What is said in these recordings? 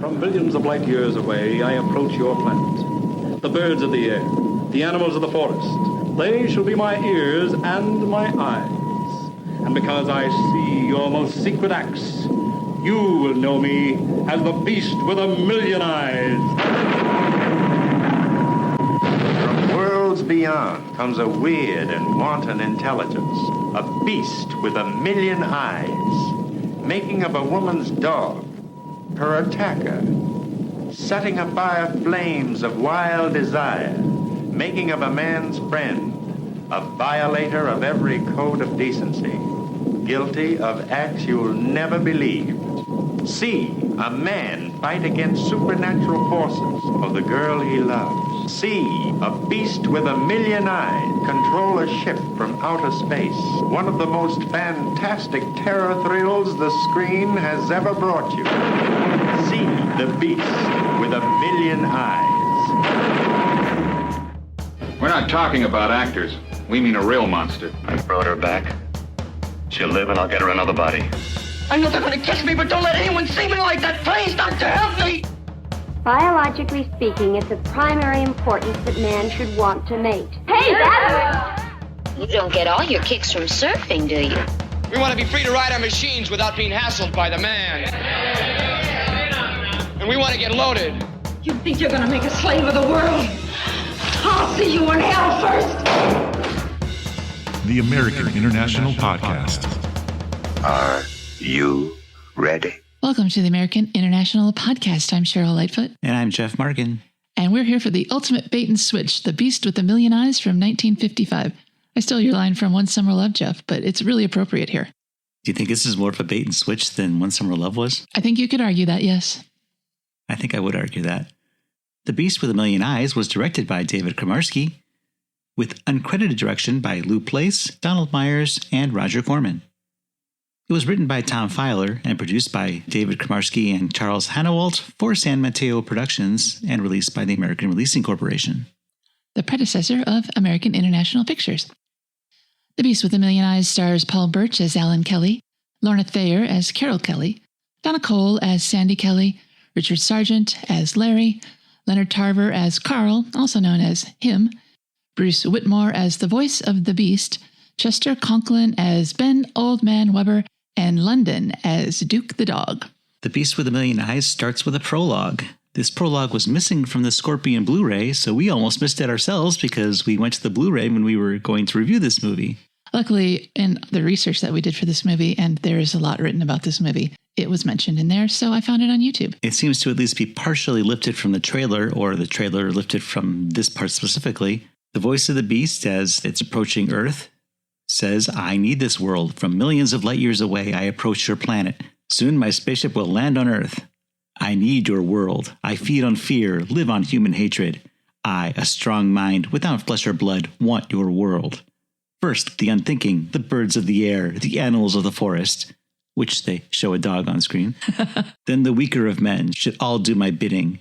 From billions of light years away, I approach your planet. The birds of the air, the animals of the forest, they shall be my ears and my eyes. And because I see your most secret acts, you will know me as the beast with a million eyes. From worlds beyond comes a weird and wanton intelligence, a beast with a million eyes, making of a woman's dog her attacker, setting afire flames of wild desire, making of a man's friend a violator of every code of decency, guilty of acts you'll never believe. See a man fight against supernatural forces for the girl he loves. See a beast with a million eyes control a ship from outer space. One of the most fantastic terror thrills the screen has ever brought you. See the beast with a million eyes. We're not talking about actors. We mean a real monster. I brought her back. She'll live and I'll get her another body. I know they're going to catch me, but don't let anyone see me like that. Please, Doctor, help me. Biologically speaking, it's of primary importance that man should want to mate. Hey, that's... You don't get all your kicks from surfing, do you? We want to be free to ride our machines without being hassled by the man. And we want to get loaded. You think you're going to make a slave of the world? I'll see you in hell first. The American International Podcast. Are you ready? Welcome to the American International Podcast. I'm Cheryl Lightfoot. And I'm Jeff Markin. And we're here for the ultimate bait and switch, The Beast with a Million Eyes from 1955. I stole your line from One Summer Love, Jeff, but it's really appropriate here. Do you think this is more of a bait and switch than One Summer Love was? I think you could argue that, yes. I think I would argue that. The Beast with a Million Eyes was directed by David Kramarsky, with uncredited direction by Lou Place, Donald Myers, and Roger Corman. It was written by Tom Filer and produced by David Kramarsky and Charles Hanawalt for San Mateo Productions and released by the American Releasing Corporation, the predecessor of American International Pictures. The Beast with a Million Eyes stars Paul Birch as Alan Kelly, Lorna Thayer as Carol Kelly, Donna Cole as Sandy Kelly, Richard Sargent as Larry, Leonard Tarver as Carl, also known as Him, Bruce Whitmore as the voice of the Beast, Chester Conklin as Ben Old Man Weber, and London as Duke the Dog. The Beast with a Million Eyes starts with a prologue. This prologue was missing from the Scorpion Blu-ray, so we almost missed it ourselves because we went to the Blu-ray when we were going to review this movie. Luckily, in the research that we did for this movie, and there is a lot written about this movie, it was mentioned in there, so I found it on YouTube. It seems to at least be partially lifted from the trailer, or the trailer lifted from this part specifically. The voice of the Beast, as it's approaching Earth, says, "I need this world. From millions of light years away, I approach your planet. Soon my spaceship will land on Earth. I need your world. I feed on fear, live on human hatred. I, a strong mind, without flesh or blood, want your world. First, the unthinking, the birds of the air, the animals of the forest," which they show a dog on screen. "Then the weaker of men should all do my bidding.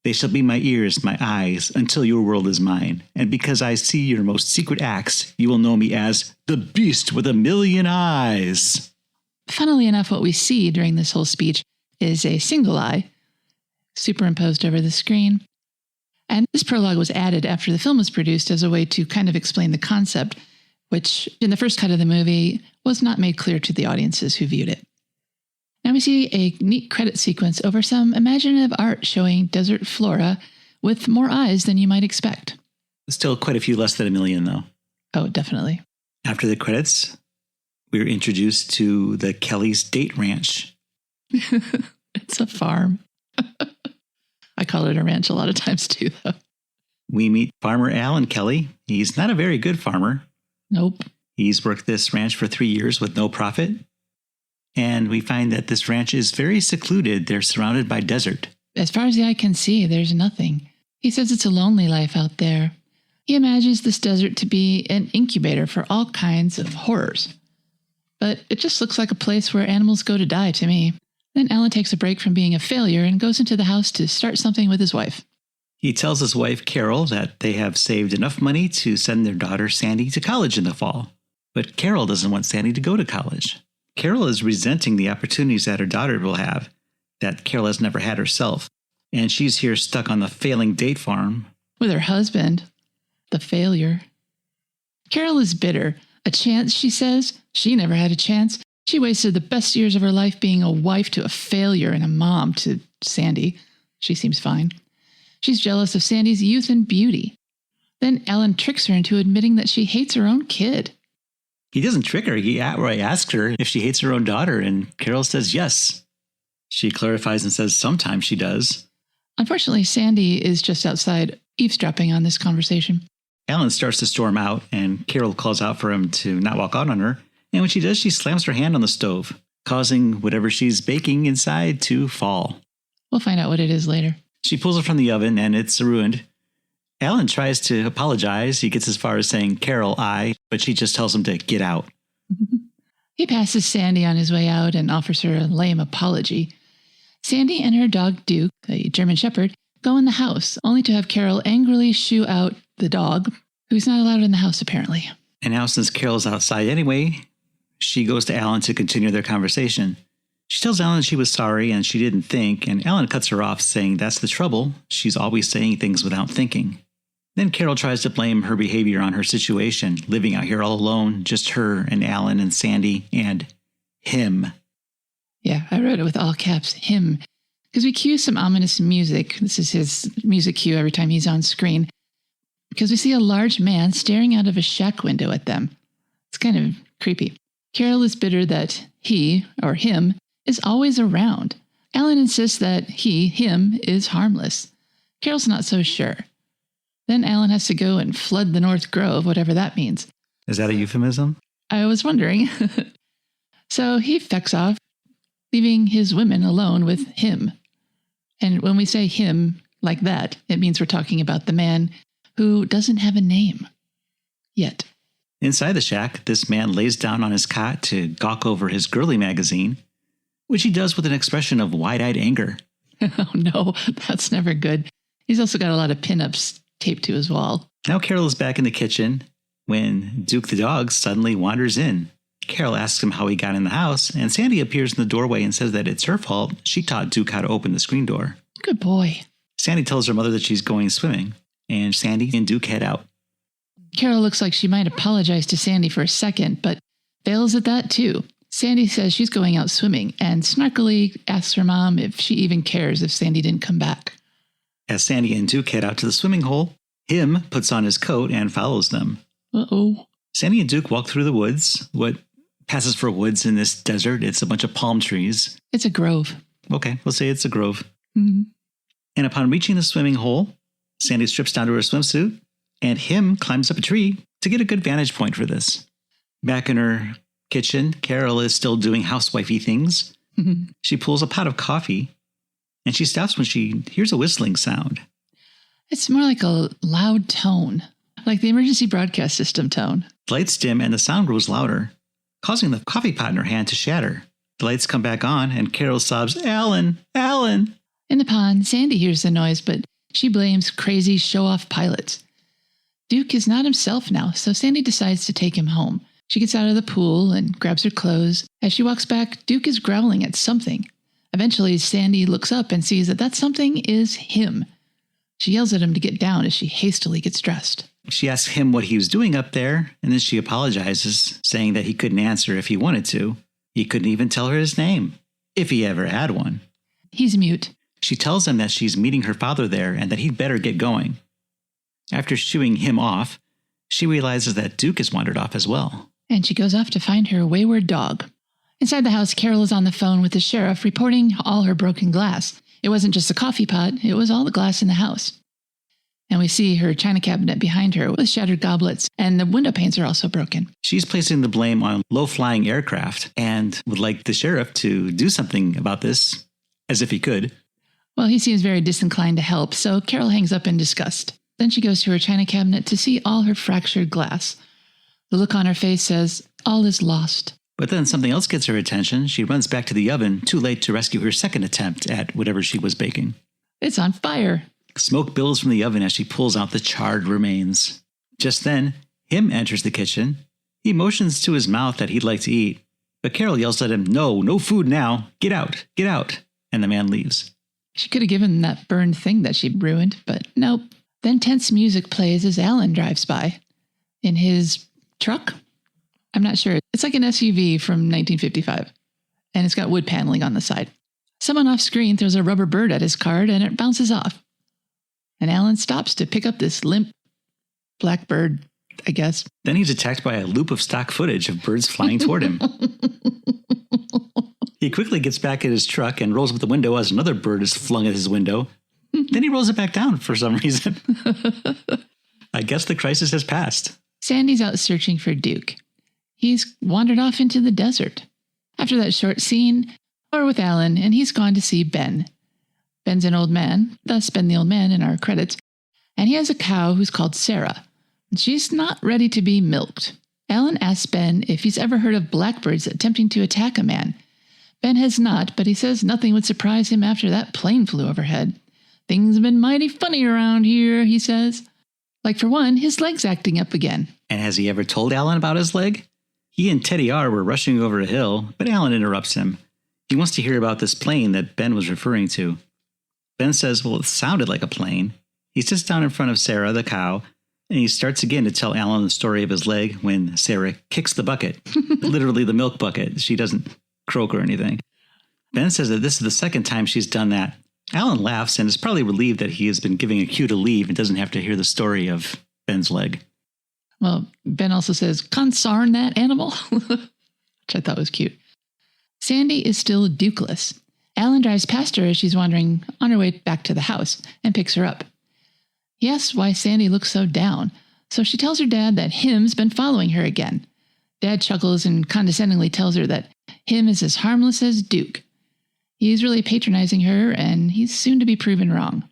They shall be my ears, my eyes, until your world is mine. And because I see your most secret acts, you will know me as the Beast with a Million Eyes." Funnily enough, what we see during this whole speech is a single eye superimposed over the screen. And this prologue was added after the film was produced as a way to kind of explain the concept, which in the first cut of the movie was not made clear to the audiences who viewed it. Now we see a neat credit sequence over some imaginative art showing desert flora with more eyes than you might expect. Still quite a few less than a million, though. Oh, definitely. After the credits, we were introduced to the Kelly's Date Ranch. It's a farm. I call it a ranch a lot of times too, though. We meet farmer Alan Kelly. He's not a very good farmer. Nope. He's worked this ranch for 3 years with no profit. And we find that this ranch is very secluded. They're surrounded by desert. As far as the eye can see, there's nothing. He says it's a lonely life out there. He imagines this desert to be an incubator for all kinds of horrors. But it just looks like a place where animals go to die to me. Then Alan takes a break from being a failure and goes into the house to start something with his wife. He tells his wife, Carol, that they have saved enough money to send their daughter, Sandy, to college in the fall. But Carol doesn't want Sandy to go to college. Carol is resenting the opportunities that her daughter will have. that Carol has never had herself. And she's here stuck on the failing date farm. With her husband, the failure. Carol is bitter. A chance, she says. She never had a chance. She wasted the best years of her life being a wife to a failure and a mom to Sandy. She seems fine. She's jealous of Sandy's youth and beauty. Then Alan tricks her into admitting that she hates her own kid. He doesn't trick her. He outright asks her if she hates her own daughter, and Carol says yes. She clarifies and says sometimes she does. Unfortunately, Sandy is just outside eavesdropping on this conversation. Alan starts to storm out, and Carol calls out for him to not walk out on her. And when she does, she slams her hand on the stove, causing whatever she's baking inside to fall. We'll find out what it is later. She pulls it from the oven, and it's ruined. Alan tries to apologize. He gets as far as saying, Carol, but she just tells him to get out. He passes Sandy on his way out and offers her a lame apology. Sandy and her dog Duke, a German Shepherd, go in the house, only to have Carol angrily shoo out the dog, who's not allowed in the house apparently. And now since Carol's outside anyway, she goes to Alan to continue their conversation. She tells Alan she was sorry and she didn't think, and Alan cuts her off, saying that's the trouble. She's always saying things without thinking. Then Carol tries to blame her behavior on her situation, living out here all alone, just her and Alan and Sandy and him. Yeah, I wrote it with all caps, him, because we cue some ominous music. This is his music cue every time he's on screen, because we see a large man staring out of a shack window at them. It's kind of creepy. Carol is bitter that he, or him, is always around. Alan insists that him, is harmless. Carol's not so sure. Then Alan has to go and flood the North Grove, whatever that means. Is that a euphemism? I was wondering. So he fecks off, leaving his women alone with him. And when we say him like that, it means we're talking about the man who doesn't have a name. Yet. Inside the shack, this man lays down on his cot to gawk over his girly magazine, which he does with an expression of wide-eyed anger. Oh no, that's never good. He's also got a lot of pinups taped to his wall. Now Carol is back in the kitchen when Duke the dog suddenly wanders in. Carol asks him how he got in the house, and Sandy appears in the doorway and says that it's her fault. She taught Duke how to open the screen door. Good boy. Sandy tells her mother that she's going swimming, and Sandy and Duke head out. Carol looks like she might apologize to Sandy for a second, but fails at that too. Sandy says she's going out swimming and snarkily asks her mom if she even cares if Sandy didn't come back. As Sandy and Duke head out to the swimming hole, him puts on his coat and follows them. Uh-oh. Sandy and Duke walk through the woods. What passes for woods in this desert? It's a bunch of palm trees. It's a grove. Okay, we'll say it's a grove. Mm-hmm. And upon reaching the swimming hole, Sandy strips down to her swimsuit, and him climbs up a tree to get a good vantage point for this. Back in her kitchen, Carol is still doing housewifey things. Mm-hmm. She pulls a pot of coffee, and she stops when she hears a whistling sound. It's more like a loud tone, like the emergency broadcast system tone. The lights dim and the sound grows louder, causing the coffee pot in her hand to shatter. The lights come back on, and Carol sobs, "Alan! Alan!" In the pond, Sandy hears the noise, but she blames crazy show-off pilots. Duke is not himself now, so Sandy decides to take him home. She gets out of the pool and grabs her clothes. As she walks back, Duke is growling at something. Eventually, Sandy looks up and sees that something is him. She yells at him to get down as she hastily gets dressed. She asks him what he was doing up there, and then she apologizes, saying that he couldn't answer if he wanted to. He couldn't even tell her his name, if he ever had one. He's mute. She tells him that she's meeting her father there and that he'd better get going. After shooing him off, she realizes that Duke has wandered off as well. And she goes off to find her wayward dog. Inside the house, Carol is on the phone with the sheriff, reporting all her broken glass. It wasn't just the coffee pot, it was all the glass in the house. And we see her china cabinet behind her with shattered goblets, and the window panes are also broken. She's placing the blame on low-flying aircraft and would like the sheriff to do something about this, as if he could. Well, he seems very disinclined to help, so Carol hangs up in disgust. Then she goes to her china cabinet to see all her fractured glass. The look on her face says, all is lost. But then something else gets her attention. She runs back to the oven, too late to rescue her second attempt at whatever she was baking. It's on fire. Smoke billows from the oven as she pulls out the charred remains. Just then, him enters the kitchen. He motions to his mouth that he'd like to eat. But Carol yells at him, no food now. Get out, get out. and the man leaves. She could have given that burned thing that she ruined, but nope. Then tense music plays as Alan drives by. In his truck? I'm not sure. It's like an SUV from 1955. And it's got wood paneling on the side. Someone off screen throws a rubber bird at his card and it bounces off. And Alan stops to pick up this limp blackbird, I guess. Then he's attacked by a loop of stock footage of birds flying toward him. He quickly gets back at his truck and rolls up the window as another bird is flung at his window. Then he rolls it back down for some reason. I guess the crisis has passed. Sandy's out searching for Duke. He's wandered off into the desert. After that short scene, we're with Alan, and he's gone to see Ben. Ben's an old man, thus Ben the old man in our credits, and he has a cow who's called Sarah. She's not ready to be milked. Alan asks Ben if he's ever heard of blackbirds attempting to attack a man. Ben has not, but he says nothing would surprise him after that plane flew overhead. Things have been mighty funny around here, he says. Like for one, his leg's acting up again. And has he ever told Alan about his leg? He and Teddy R were rushing over a hill, but Alan interrupts him. He wants to hear about this plane that Ben was referring to. Ben says, well, it sounded like a plane. He sits down in front of Sarah, the cow, and he starts again to tell Alan the story of his leg when Sarah kicks the bucket, literally the milk bucket. She doesn't croak or anything. Ben says that this is the second time she's done that. Alan laughs and is probably relieved that he has been giving a cue to leave and doesn't have to hear the story of Ben's leg. Well, Ben also says, "Consarn that animal," which I thought was cute. Sandy is still Dukeless. Alan drives past her as she's wandering on her way back to the house and picks her up. He asks why Sandy looks so down, so she tells her dad that him's been following her again. Dad chuckles and condescendingly tells her that him is as harmless as Duke. He's really patronizing her, and he's soon to be proven wrong.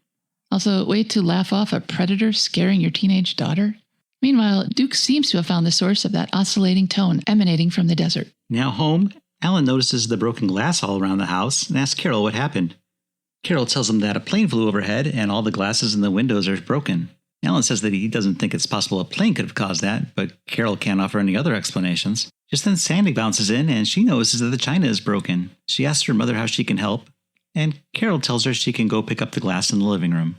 Also, way to laugh off a predator scaring your teenage daughter. Meanwhile, Duke seems to have found the source of that oscillating tone emanating from the desert. Now home, Alan notices the broken glass all around the house and asks Carol what happened. Carol tells him that a plane flew overhead and all the glasses in the windows are broken. Alan says that he doesn't think it's possible a plane could have caused that, but Carol can't offer any other explanations. Just then Sandy bounces in and she notices that the china is broken. She asks her mother how she can help, and Carol tells her she can go pick up the glass in the living room.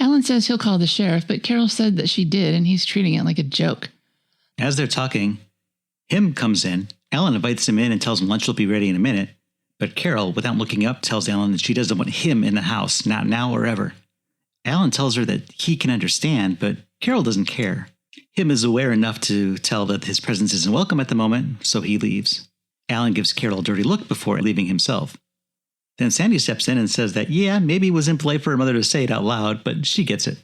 Alan says he'll call the sheriff, but Carol said that she did, and he's treating it like a joke. As they're talking, Him comes in. Alan invites him in and tells him lunch will be ready in a minute. But Carol, without looking up, tells Alan that she doesn't want him in the house, not now or ever. Alan tells her that he can understand, but Carol doesn't care. Him is aware enough to tell that his presence isn't welcome at the moment, so he leaves. Alan gives Carol a dirty look before leaving himself. Then Sandy steps in and says that, yeah, maybe it was impolite for her mother to say it out loud, but she gets it.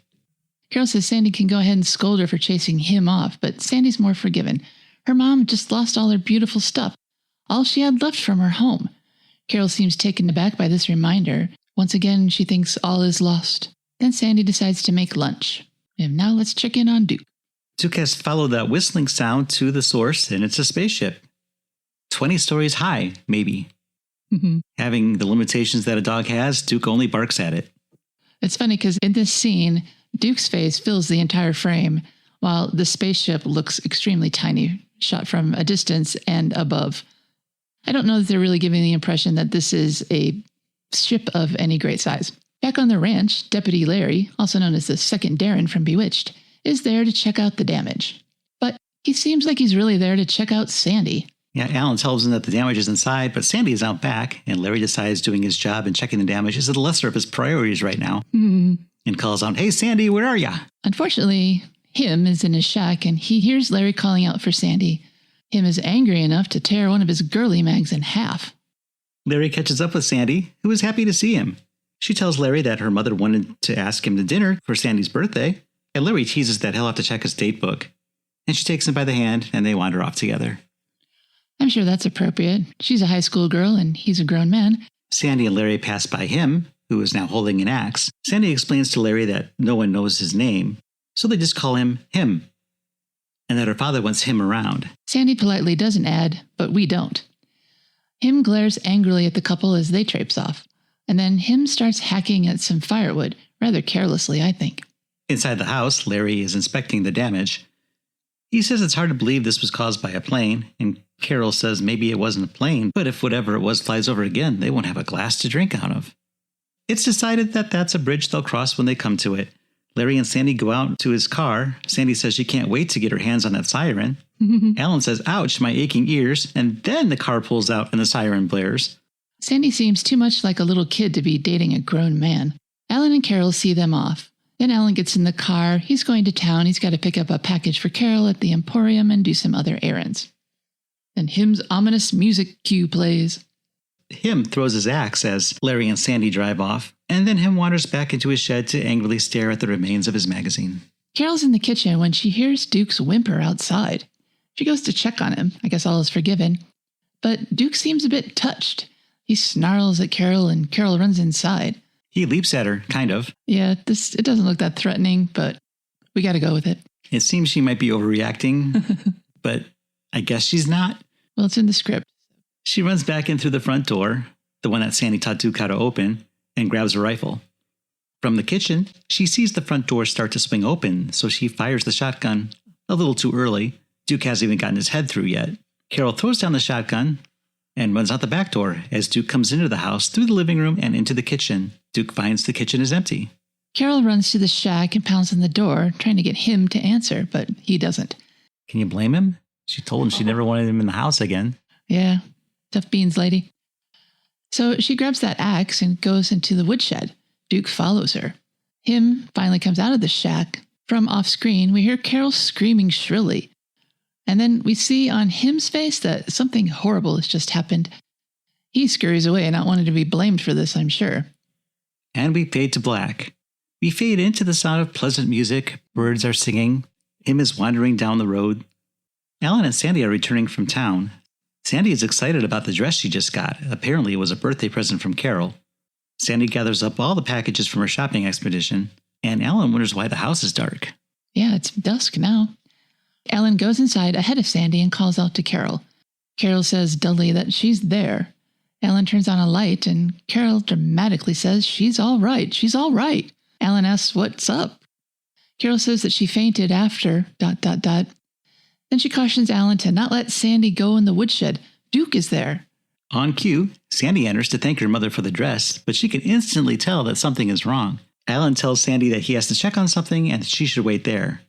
Carol says Sandy can go ahead and scold her for chasing him off, but Sandy's more forgiven. Her mom just lost all her beautiful stuff, all she had left from her home. Carol seems taken aback by this reminder. Once again, she thinks all is lost. Then Sandy decides to make lunch. And now let's check in on Duke. Duke has followed that whistling sound to the source, and it's a spaceship. 20 stories high, maybe. Mm-hmm. Having the limitations that a dog has, Duke only barks at it. It's funny because in this scene, Duke's face fills the entire frame, while the spaceship looks extremely tiny, shot from a distance and above. I don't know that they're really giving the impression that this is a ship of any great size. Back on the ranch, Deputy Larry, also known as the second Darren from Bewitched, is there to check out the damage. But he seems like he's really there to check out Sandy. Yeah, Alan tells him that the damage is inside, but Sandy is out back, and Larry decides doing his job and checking the damage is the lesser of his priorities right now. Mm-hmm. And calls out, "Hey, Sandy, where are ya?" Unfortunately, Him is in his shack, and he hears Larry calling out for Sandy. Him is angry enough to tear one of his girly mags in half. Larry catches up with Sandy, who is happy to see him. She tells Larry that her mother wanted to ask him to dinner for Sandy's birthday, and Larry teases that he'll have to check his date book. And she takes him by the hand, and they wander off together. I'm sure that's appropriate. She's a high school girl, and he's a grown man. Sandy and Larry pass by Him, who is now holding an axe. Sandy explains to Larry that no one knows his name, so they just call him Him, and that her father wants him around. Sandy politely doesn't add, but we don't. Him glares angrily at the couple as they traipse off, and then Him starts hacking at some firewood, rather carelessly, I think. Inside the house, Larry is inspecting the damage. He says it's hard to believe this was caused by a plane, and Carol says maybe it wasn't a plane, but if whatever it was flies over again, they won't have a glass to drink out of. It's decided that that's a bridge they'll cross when they come to it. Larry and Sandy go out to his car. Sandy says she can't wait to get her hands on that siren. Alan says, ouch, my aching ears, and then the car pulls out and the siren blares. Sandy seems too much like a little kid to be dating a grown man. Alan and Carol see them off. Then Alan gets in the car. He's going to town. He's got to pick up a package for Carol at the Emporium and do some other errands. Then Him's ominous music cue plays. Him throws his axe as Larry and Sandy drive off, and then Him wanders back into his shed to angrily stare at the remains of his magazine. Carol's in the kitchen when she hears Duke's whimper outside. She goes to check on him. I guess all is forgiven. But Duke seems a bit touched. He snarls at Carol, and Carol runs inside. He leaps at her, kind of. Yeah, it doesn't look that threatening, but we got to go with it. It seems she might be overreacting, but I guess she's not. Well, it's in the script. She runs back in through the front door, the one that Sandy taught Duke how to open, and grabs a rifle. From the kitchen, she sees the front door start to swing open, so she fires the shotgun a little too early. Duke hasn't even gotten his head through yet. Carol throws down the shotgun and runs out the back door as Duke comes into the house through the living room and into the kitchen. Duke finds the kitchen is empty. Carol runs to the shack and pounds on the door, trying to get him to answer, but he doesn't. Can you blame him? She told him she never wanted him in the house again. Yeah, tough beans, lady. So she grabs that axe and goes into the woodshed. Duke follows her. Him finally comes out of the shack. From off screen, we hear Carol screaming shrilly. And then we see on Him's face that something horrible has just happened. He scurries away, not wanting to be blamed for this, I'm sure. And we fade to black. We fade into the sound of pleasant music. Birds are singing. Him is wandering down the road. Alan and Sandy are returning from town. Sandy is excited about the dress she just got. Apparently it was a birthday present from Carol. Sandy gathers up all the packages from her shopping expedition, and Alan wonders why the house is dark. Yeah, it's dusk now. Alan goes inside ahead of Sandy and calls out to Carol. Carol says dully that she's there. Alan turns on a light, and Carol dramatically says she's all right, she's all right. Alan asks what's up. Carol says that she fainted after... Then she cautions Alan to not let Sandy go in the woodshed. Duke is there. On cue, Sandy enters to thank her mother for the dress, but she can instantly tell that something is wrong. Alan tells Sandy that he has to check on something and that she should wait there.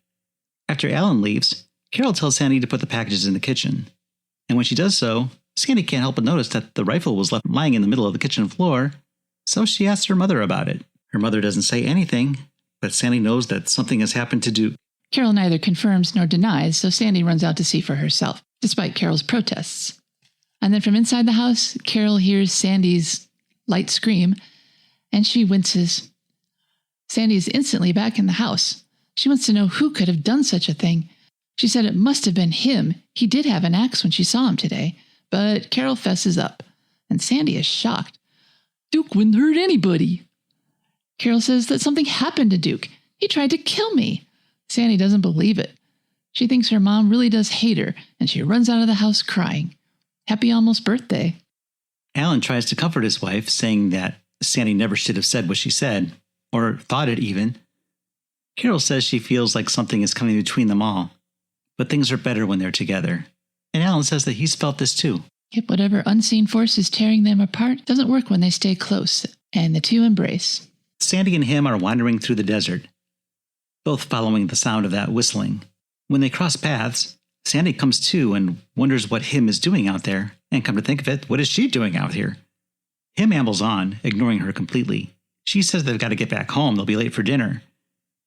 After Alan leaves, Carol tells Sandy to put the packages in the kitchen. And when she does so, Sandy can't help but notice that the rifle was left lying in the middle of the kitchen floor, so she asks her mother about it. Her mother doesn't say anything, but Sandy knows that something has happened to Duke. Carol neither confirms nor denies, so Sandy runs out to see for herself, despite Carol's protests. And then from inside the house, Carol hears Sandy's light scream, and she winces. Sandy is instantly back in the house. She wants to know who could have done such a thing. She said it must have been him. He did have an axe when she saw him today. But Carol fesses up, and Sandy is shocked. Duke wouldn't hurt anybody. Carol says that something happened to Duke. He tried to kill me. Sandy doesn't believe it. She thinks her mom really does hate her, and she runs out of the house crying. Happy almost birthday. Alan tries to comfort his wife, saying that Sandy never should have said what she said, or thought it even. Carol says she feels like something is coming between them all, but things are better when they're together. And Alan says that he's felt this too. Yep, whatever unseen force is tearing them apart doesn't work when they stay close, and the two embrace. Sandy and him are wandering through the desert, both following the sound of that whistling. When they cross paths, Sandy comes to and wonders what him is doing out there, and come to think of it, what is she doing out here? Him ambles on, ignoring her completely. She says they've got to get back home, they'll be late for dinner.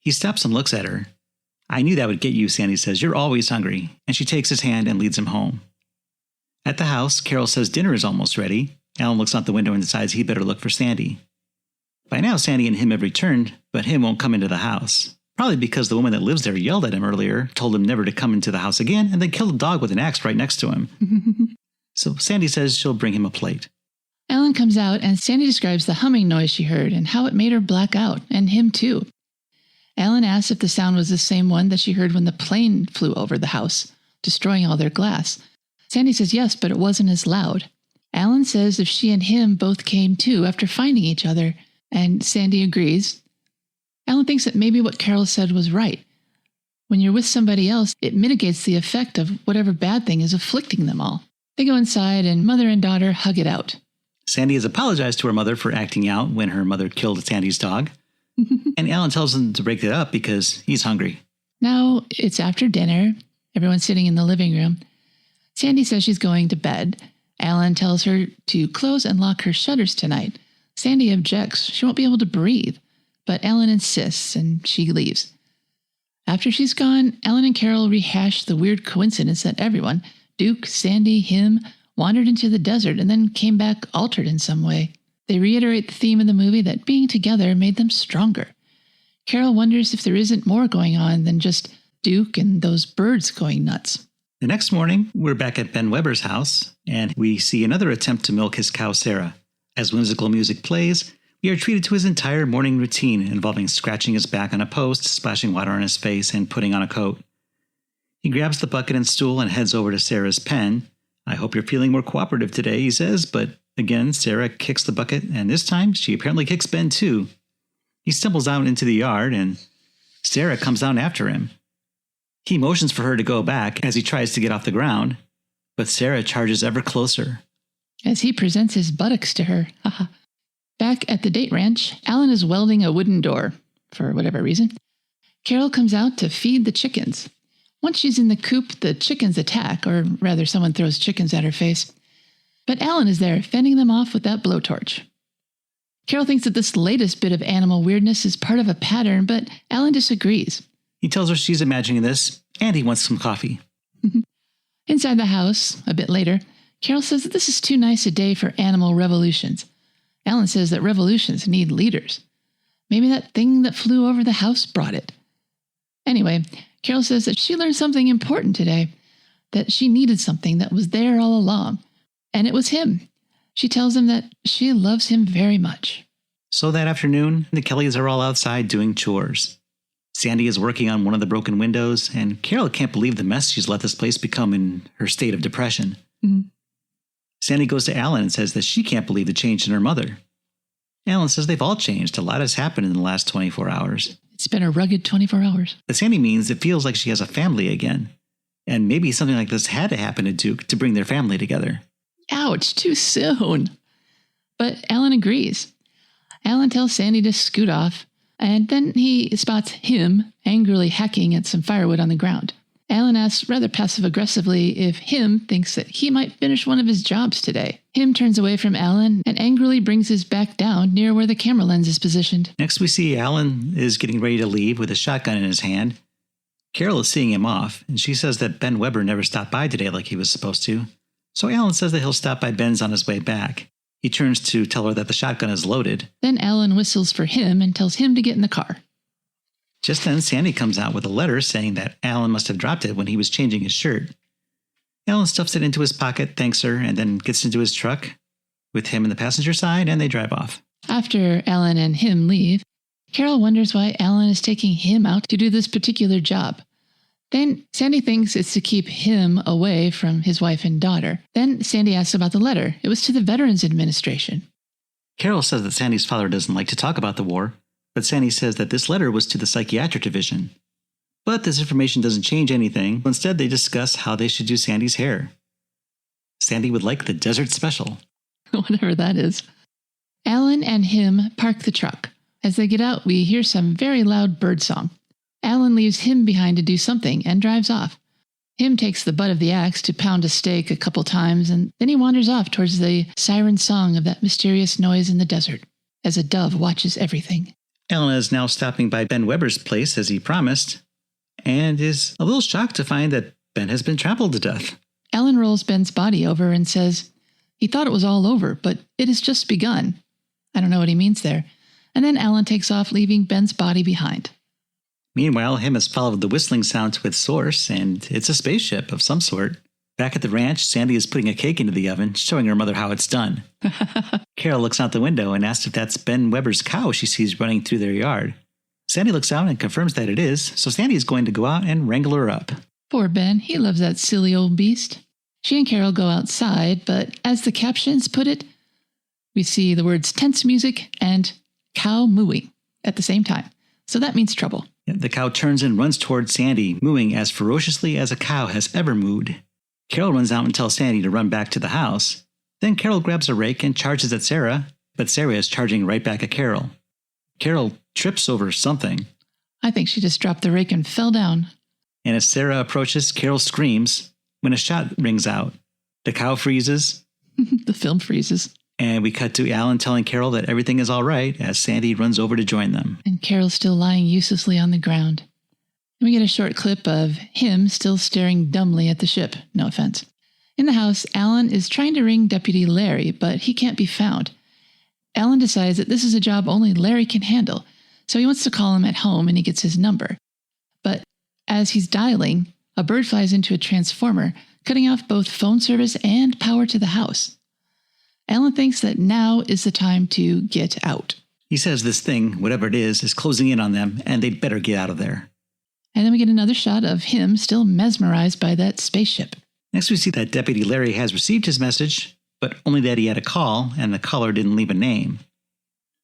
He stops and looks at her. I knew that would get you, Sandy says. You're always hungry. And she takes his hand and leads him home. At the house, Carol says dinner is almost ready. Alan looks out the window and decides he'd better look for Sandy. By now, Sandy and him have returned, but him won't come into the house. Probably because the woman that lives there yelled at him earlier, told him never to come into the house again, and then killed a dog with an axe right next to him. So Sandy says she'll bring him a plate. Alan comes out, and Sandy describes the humming noise she heard and how it made her black out, and him too. Alan asks if the sound was the same one that she heard when the plane flew over the house, destroying all their glass. Sandy says yes, but it wasn't as loud. Alan says if she and him both came to after finding each other, and Sandy agrees. Alan thinks that maybe what Carol said was right. When you're with somebody else, it mitigates the effect of whatever bad thing is afflicting them all. They go inside and mother and daughter hug it out. Sandy has apologized to her mother for acting out when her mother killed Sandy's dog. And Alan tells them to break it up because he's hungry. Now it's after dinner. Everyone's sitting in the living room. Sandy says she's going to bed. Alan tells her to close and lock her shutters tonight. Sandy objects. She won't be able to breathe. But Alan insists, and she leaves. After she's gone, Alan and Carol rehash the weird coincidence that everyone, Duke, Sandy, him, wandered into the desert and then came back altered in some way. They reiterate the theme of the movie that being together made them stronger. Carol wonders if there isn't more going on than just Duke and those birds going nuts. The next morning, we're back at Ben Weber's house, and we see another attempt to milk his cow, Sarah. As whimsical music plays, we are treated to his entire morning routine involving scratching his back on a post, splashing water on his face, and putting on a coat. He grabs the bucket and stool and heads over to Sarah's pen. "I hope you're feeling more cooperative today," he says, but again, Sarah kicks the bucket, and this time she apparently kicks Ben too. He stumbles out into the yard, and Sarah comes down after him. He motions for her to go back as he tries to get off the ground, but Sarah charges ever closer. As he presents his buttocks to her. Back at the date ranch, Alan is welding a wooden door, for whatever reason. Carol comes out to feed the chickens. Once she's in the coop, the chickens attack, or rather someone throws chickens at her face. But Alan is there, fending them off with that blowtorch. Carol thinks that this latest bit of animal weirdness is part of a pattern, but Alan disagrees. He tells her she's imagining this, and he wants some coffee. Inside the house, a bit later, Carol says that this is too nice a day for animal revolutions. Alan says that revolutions need leaders. Maybe that thing that flew over the house brought it. Anyway, Carol says that she learned something important today, that she needed something that was there all along, and it was him. She tells him that she loves him very much. So that afternoon, the Kellys are all outside doing chores. Sandy is working on one of the broken windows, and Carol can't believe the mess she's let this place become in her state of depression. Mm-hmm. Sandy goes to Alan and says that she can't believe the change in her mother. Alan says they've all changed. A lot has happened in the last 24 hours. It's been a rugged 24 hours. But Sandy means it feels like she has a family again. And maybe something like this had to happen to Duke to bring their family together. Ouch, too soon. But Alan agrees. Alan tells Sandy to scoot off, and then he spots him angrily hacking at some firewood on the ground. Alan asks rather passive-aggressively if him thinks that he might finish one of his jobs today. Him turns away from Alan and angrily brings his back down near where the camera lens is positioned. Next we see Alan is getting ready to leave with a shotgun in his hand. Carol is seeing him off, and she says that Ben Weber never stopped by today like he was supposed to. So Alan says that he'll stop by Ben's on his way back. He turns to tell her that the shotgun is loaded. Then Alan whistles for him and tells him to get in the car. Just then, Sandy comes out with a letter saying that Alan must have dropped it when he was changing his shirt. Alan stuffs it into his pocket, thanks her, and then gets into his truck with him in the passenger side, and they drive off. After Alan and him leave, Carol wonders why Alan is taking him out to do this particular job. Then Sandy thinks it's to keep him away from his wife and daughter. Then Sandy asks about the letter. It was to the Veterans Administration. Carol says that Sandy's father doesn't like to talk about the war, but Sandy says that this letter was to the psychiatric division. But this information doesn't change anything. Instead, they discuss how they should do Sandy's hair. Sandy would like the Desert Special. Whatever that is. Alan and him park the truck. As they get out, we hear some very loud birdsong. Alan leaves him behind to do something and drives off. Him takes the butt of the axe to pound a stake a couple times, and then he wanders off towards the siren song of that mysterious noise in the desert, as a dove watches everything. Alan is now stopping by Ben Weber's place as he promised, and is a little shocked to find that Ben has been trampled to death. Alan rolls Ben's body over and says he thought it was all over, but it has just begun. I don't know what he means there. And then Alan takes off, leaving Ben's body behind. Meanwhile, him has followed the whistling sound to its source, and it's a spaceship of some sort. Back at the ranch, Sandy is putting a cake into the oven, showing her mother how it's done. Carol looks out the window and asks if that's Ben Weber's cow she sees running through their yard. Sandy looks out and confirms that it is, so Sandy is going to go out and wrangle her up. Poor Ben, he loves that silly old beast. She and Carol go outside, but as the captions put it, we see the words tense music and cow mooing at the same time. So that means trouble. The cow turns and runs toward Sandy, mooing as ferociously as a cow has ever mooed. Carol runs out and tells Sandy to run back to the house. Then Carol grabs a rake and charges at Sarah, but Sarah is charging right back at Carol. Carol trips over something. I think she just dropped the rake and fell down. And as Sarah approaches, Carol screams when a shot rings out. The cow freezes. The film freezes. And we cut to Alan telling Carol that everything is all right as Sandy runs over to join them. And Carol's still lying uselessly on the ground. And we get a short clip of him still staring dumbly at the ship. No offense. In the house, Alan is trying to ring Deputy Larry, but he can't be found. Alan decides that this is a job only Larry can handle, so he wants to call him at home and he gets his number. But as he's dialing, a bird flies into a transformer, cutting off both phone service and power to the house. Alan thinks that now is the time to get out. He says this thing, whatever it is closing in on them, and they'd better get out of there. And then we get another shot of him still mesmerized by that spaceship. Next we see that Deputy Larry has received his message, but only that he had a call, and the caller didn't leave a name.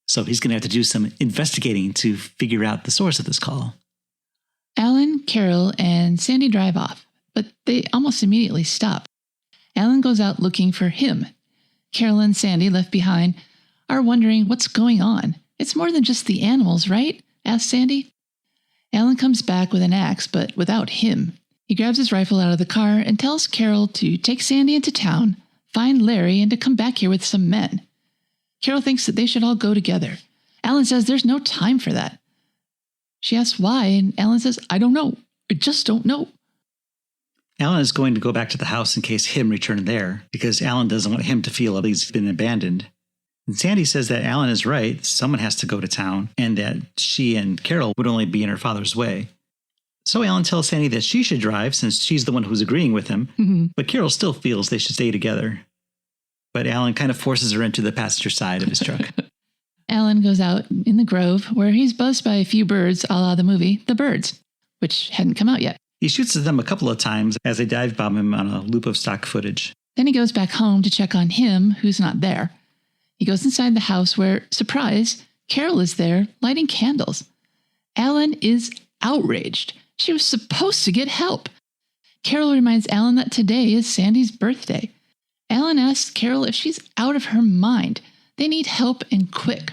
So he's going to have to do some investigating to figure out the source of this call. Alan, Carol, and Sandy drive off, but they almost immediately stop. Alan goes out looking for him. Carol and Sandy, left behind, are wondering what's going on. It's more than just the animals, right? Asks Sandy. Alan comes back with an axe, but without him. He grabs his rifle out of the car and tells Carol to take Sandy into town, find Larry, and to come back here with some men. Carol thinks that they should all go together. Alan says there's no time for that. She asks why, and Alan says, I don't know. I just don't know. Alan is going to go back to the house in case him returned there, because Alan doesn't want him to feel that he's been abandoned. And Sandy says that Alan is right, someone has to go to town, and that she and Carol would only be in her father's way. So Alan tells Sandy that she should drive, since she's the one who's agreeing with him, but Carol still feels they should stay together. But Alan kind of forces her into the passenger side of his truck. Alan goes out in the grove, where he's buzzed by a few birds a la the movie The Birds, which hadn't come out yet. He shoots at them a couple of times as they dive bomb him on a loop of stock footage. Then he goes back home to check on him, who's not there. He goes inside the house where, surprise, Carol is there lighting candles. Alan is outraged. She was supposed to get help. Carol reminds Alan that today is Sandy's birthday. Alan asks Carol if she's out of her mind. They need help and quick.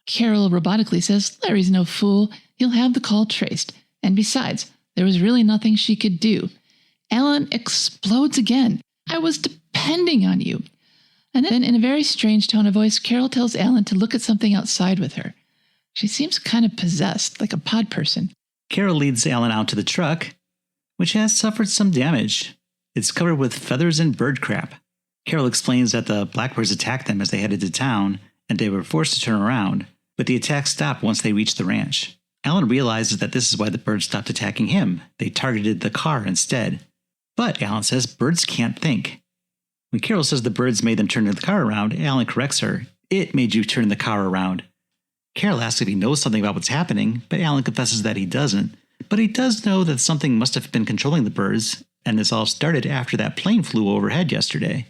Carol robotically says Larry's no fool. He'll have the call traced. And besides, there was really nothing she could do. Alan explodes again. I was depending on you. And then in a very strange tone of voice, Carol tells Alan to look at something outside with her. She seems kind of possessed, like a pod person. Carol leads Alan out to the truck, which has suffered some damage. It's covered with feathers and bird crap. Carol explains that the blackbirds attacked them as they headed to town, and they were forced to turn around, but the attack stopped once they reached the ranch. Alan realizes that this is why the birds stopped attacking him. They targeted the car instead. But, Alan says, birds can't think. When Carol says the birds made them turn the car around, Alan corrects her. It made you turn the car around. Carol asks if he knows something about what's happening, but Alan confesses that he doesn't. But he does know that something must have been controlling the birds, and this all started after that plane flew overhead yesterday.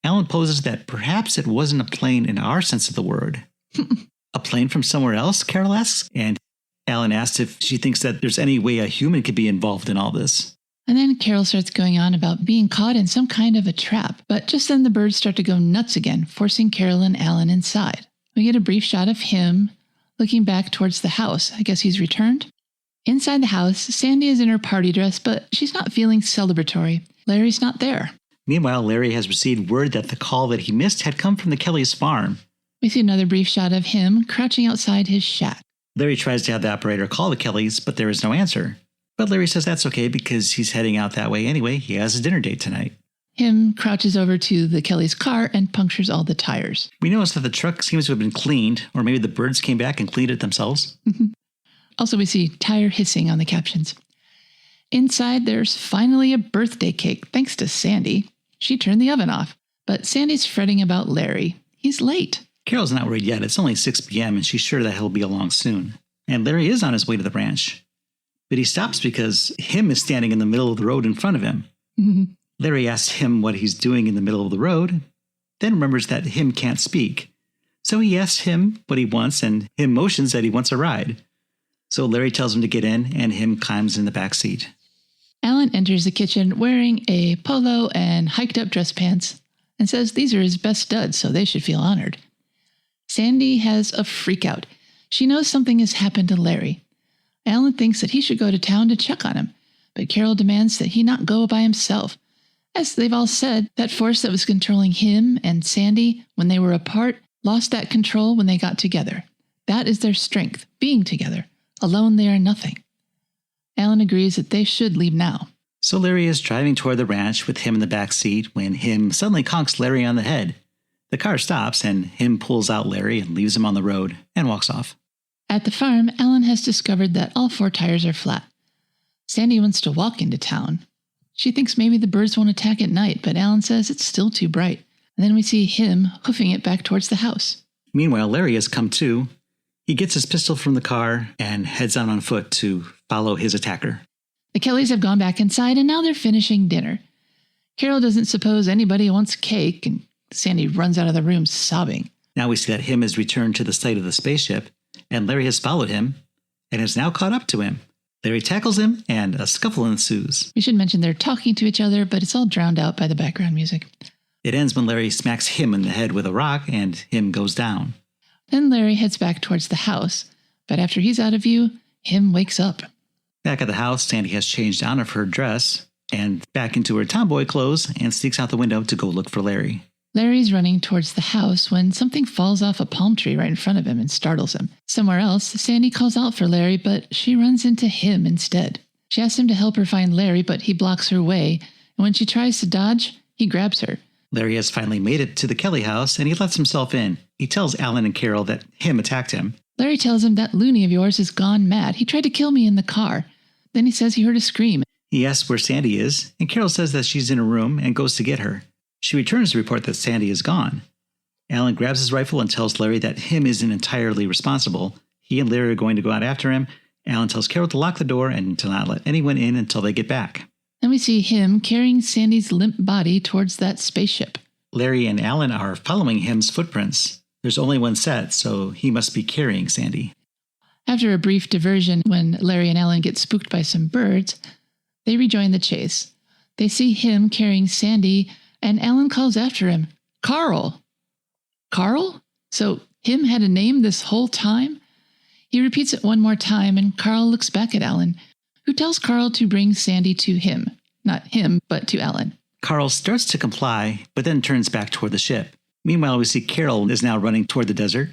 Alan poses that perhaps it wasn't a plane in our sense of the word. A plane from somewhere else, Carol asks, and Alan asks if she thinks that there's any way a human could be involved in all this. And then Carol starts going on about being caught in some kind of a trap, but just then the birds start to go nuts again, forcing Carol and Alan inside. We get a brief shot of him looking back towards the house. I guess he's returned. Inside the house, Sandy is in her party dress, but she's not feeling celebratory. Larry's not there. Meanwhile, Larry has received word that the call that he missed had come from the Kellys' farm. We see another brief shot of him crouching outside his shack. Larry tries to have the operator call the Kellys, but there is no answer. But Larry says that's okay because he's heading out that way anyway. He has a dinner date tonight. Him crouches over to the Kellys' car and punctures all the tires. We notice that the truck seems to have been cleaned, or maybe the birds came back and cleaned it themselves. Also, we see tire hissing on the captions. Inside, there's finally a birthday cake, thanks to Sandy. She turned the oven off, but Sandy's fretting about Larry. He's late. Carol's not worried yet. It's only 6 p.m. and she's sure that he'll be along soon. And Larry is on his way to the ranch. But he stops because him is standing in the middle of the road in front of him. Larry asks him what he's doing in the middle of the road, then remembers that him can't speak. So he asks him what he wants, and him motions that he wants a ride. So Larry tells him to get in, and him climbs in the back seat. Alan enters the kitchen wearing a polo and hiked-up dress pants and says these are his best studs, so they should feel honored. Sandy has a freak-out. She knows something has happened to Larry. Alan thinks that he should go to town to check on him, but Carol demands that he not go by himself. As they've all said, that force that was controlling him and Sandy when they were apart lost that control when they got together. That is their strength, being together. Alone they are nothing. Alan agrees that they should leave now. So Larry is driving toward the ranch with him in the back seat when him suddenly conks Larry on the head. The car stops and him pulls out Larry and leaves him on the road and walks off. At the farm, Alan has discovered that all 4 tires are flat. Sandy wants to walk into town. She thinks maybe the birds won't attack at night, but Alan says it's still too bright. And then we see him hoofing it back towards the house. Meanwhile, Larry has come to. He gets his pistol from the car and heads out on foot to follow his attacker. The Kellys have gone back inside and now they're finishing dinner. Carol doesn't suppose anybody wants cake, and Sandy runs out of the room sobbing. Now we see that him has returned to the site of the spaceship, and Larry has followed him and is now caught up to him. Larry tackles him and a scuffle ensues. We should mention they're talking to each other, but it's all drowned out by the background music. It ends when Larry smacks him in the head with a rock and him goes down. Then Larry heads back towards the house, but after he's out of view, him wakes up. Back at the house, Sandy has changed out of her dress and back into her tomboy clothes and sneaks out the window to go look for Larry. Larry's running towards the house when something falls off a palm tree right in front of him and startles him. Somewhere else, Sandy calls out for Larry, but she runs into him instead. She asks him to help her find Larry, but he blocks her way, and when she tries to dodge, he grabs her. Larry has finally made it to the Kelly house, and he lets himself in. He tells Alan and Carol that him attacked him. Larry tells him that loony of yours has gone mad. He tried to kill me in the car. Then he says he heard a scream. He asks where Sandy is, and Carol says that she's in a room and goes to get her. She returns to report that Sandy is gone. Alan grabs his rifle and tells Larry that him isn't entirely responsible. He and Larry are going to go out after him. Alan tells Carol to lock the door and to not let anyone in until they get back. Then we see him carrying Sandy's limp body towards that spaceship. Larry and Alan are following him's footprints. There's only one set, so he must be carrying Sandy. After a brief diversion when Larry and Alan get spooked by some birds, they rejoin the chase. They see him carrying Sandy, and Alan calls after him, Carl! Carl? So him had a name this whole time? He repeats it one more time, and Carl looks back at Alan, who tells Carl to bring Sandy to him. Not him, but to Alan. Carl starts to comply, but then turns back toward the ship. Meanwhile, we see Carol is now running toward the desert.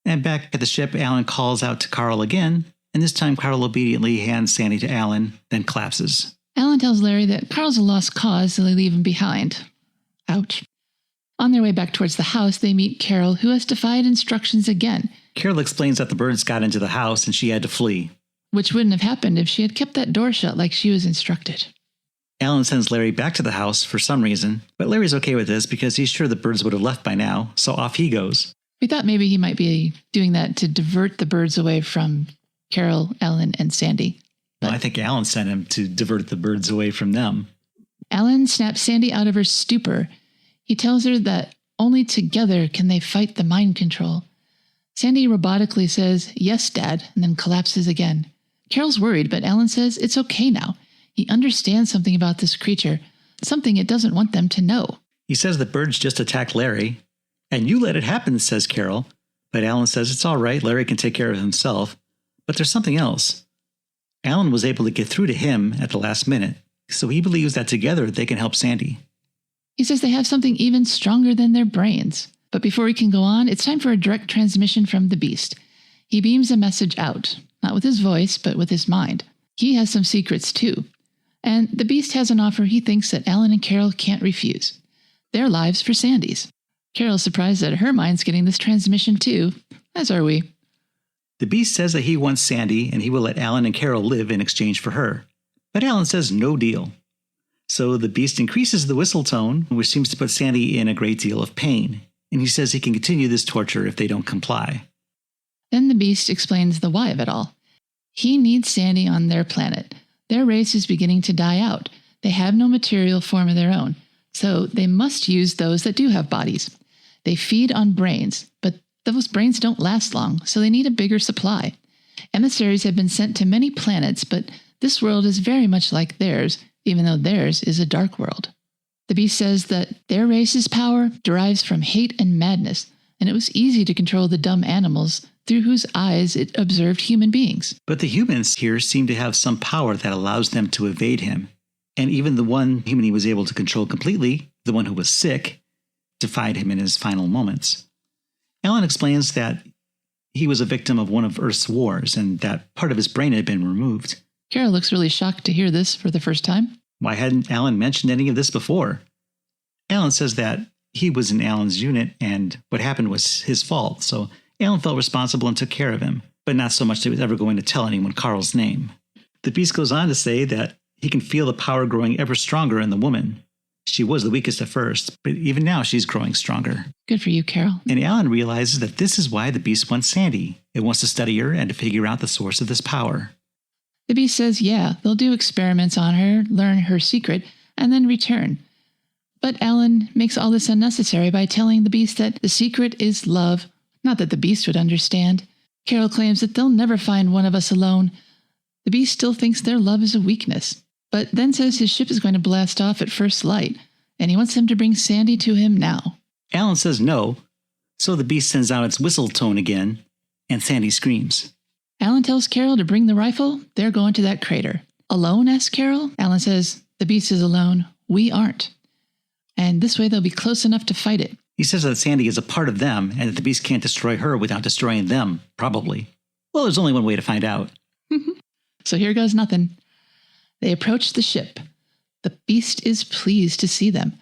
And back at the ship, Alan calls out to Carl again, and this time Carl obediently hands Sandy to Alan, then collapses. Alan tells Larry that Carl's a lost cause, so they leave him behind. Ouch. On their way back towards the house, they meet Carol, who has defied instructions again. Carol explains that the birds got into the house and she had to flee. Which wouldn't have happened if she had kept that door shut like she was instructed. Alan sends Larry back to the house for some reason, but Larry's okay with this because he's sure the birds would have left by now, so off he goes. We thought maybe he might be doing that to divert the birds away from Carol, Alan, and Sandy. Well, I think Alan sent him to divert the birds away from them. Alan snaps Sandy out of her stupor. He tells her that only together can they fight the mind control. Sandy robotically says, "Yes, Dad," and then collapses again. Carol's worried, but Alan says it's okay now. He understands something about this creature, something it doesn't want them to know. He says the birds just attacked Larry. And you let it happen, says Carol. But Alan says it's all right, Larry can take care of himself. But there's something else. Alan was able to get through to him at the last minute, so he believes that together they can help Sandy. He says they have something even stronger than their brains. But before he can go on, it's time for a direct transmission from the beast. He beams a message out, not with his voice, but with his mind. He has some secrets too. And the beast has an offer he thinks that Alan and Carol can't refuse. Their lives for Sandy's. Carol's surprised that her mind's getting this transmission too, as are we. The beast says that he wants Sandy and he will let Alan and Carol live in exchange for her. But Alan says no deal. So the beast increases the whistle tone, which seems to put Sandy in a great deal of pain. And he says he can continue this torture if they don't comply. Then the beast explains the why of it all. He needs Sandy on their planet. Their race is beginning to die out. They have no material form of their own, so they must use those that do have bodies. They feed on brains, but those brains don't last long, so they need a bigger supply. Emissaries have been sent to many planets, but this world is very much like theirs, even though theirs is a dark world. The beast says that their race's power derives from hate and madness, and it was easy to control the dumb animals through whose eyes it observed human beings. But the humans here seem to have some power that allows them to evade him. And even the one human he was able to control completely, the one who was sick, defied him in his final moments. Alan explains that he was a victim of one of Earth's wars and that part of his brain had been removed. Carol looks really shocked to hear this for the first time. Why hadn't Alan mentioned any of this before? Alan says that he was in Alan's unit and what happened was his fault, so Alan felt responsible and took care of him, but not so much that he was ever going to tell anyone Carl's name. The beast goes on to say that he can feel the power growing ever stronger in the woman. She was the weakest at first, but even now she's growing stronger. Good for you, Carol. And Alan realizes that this is why the beast wants Sandy. It wants to study her and to figure out the source of this power. The beast says, yeah, they'll do experiments on her, learn her secret, and then return. But Alan makes all this unnecessary by telling the beast that the secret is love. Not that the beast would understand. Carol claims that they'll never find one of us alone. The beast still thinks their love is a weakness, but then says his ship is going to blast off at first light, and he wants them to bring Sandy to him now. Alan says no, so the beast sends out its whistle tone again, and Sandy screams. Alan tells Carol to bring the rifle. They're going to that crater. Alone, asks Carol. Alan says, the beast is alone. We aren't. And this way they'll be close enough to fight it. He says that Sandy is a part of them, and that the beast can't destroy her without destroying them, probably. Well, there's only one way to find out. So here goes nothing. They approach the ship. The beast is pleased to see them,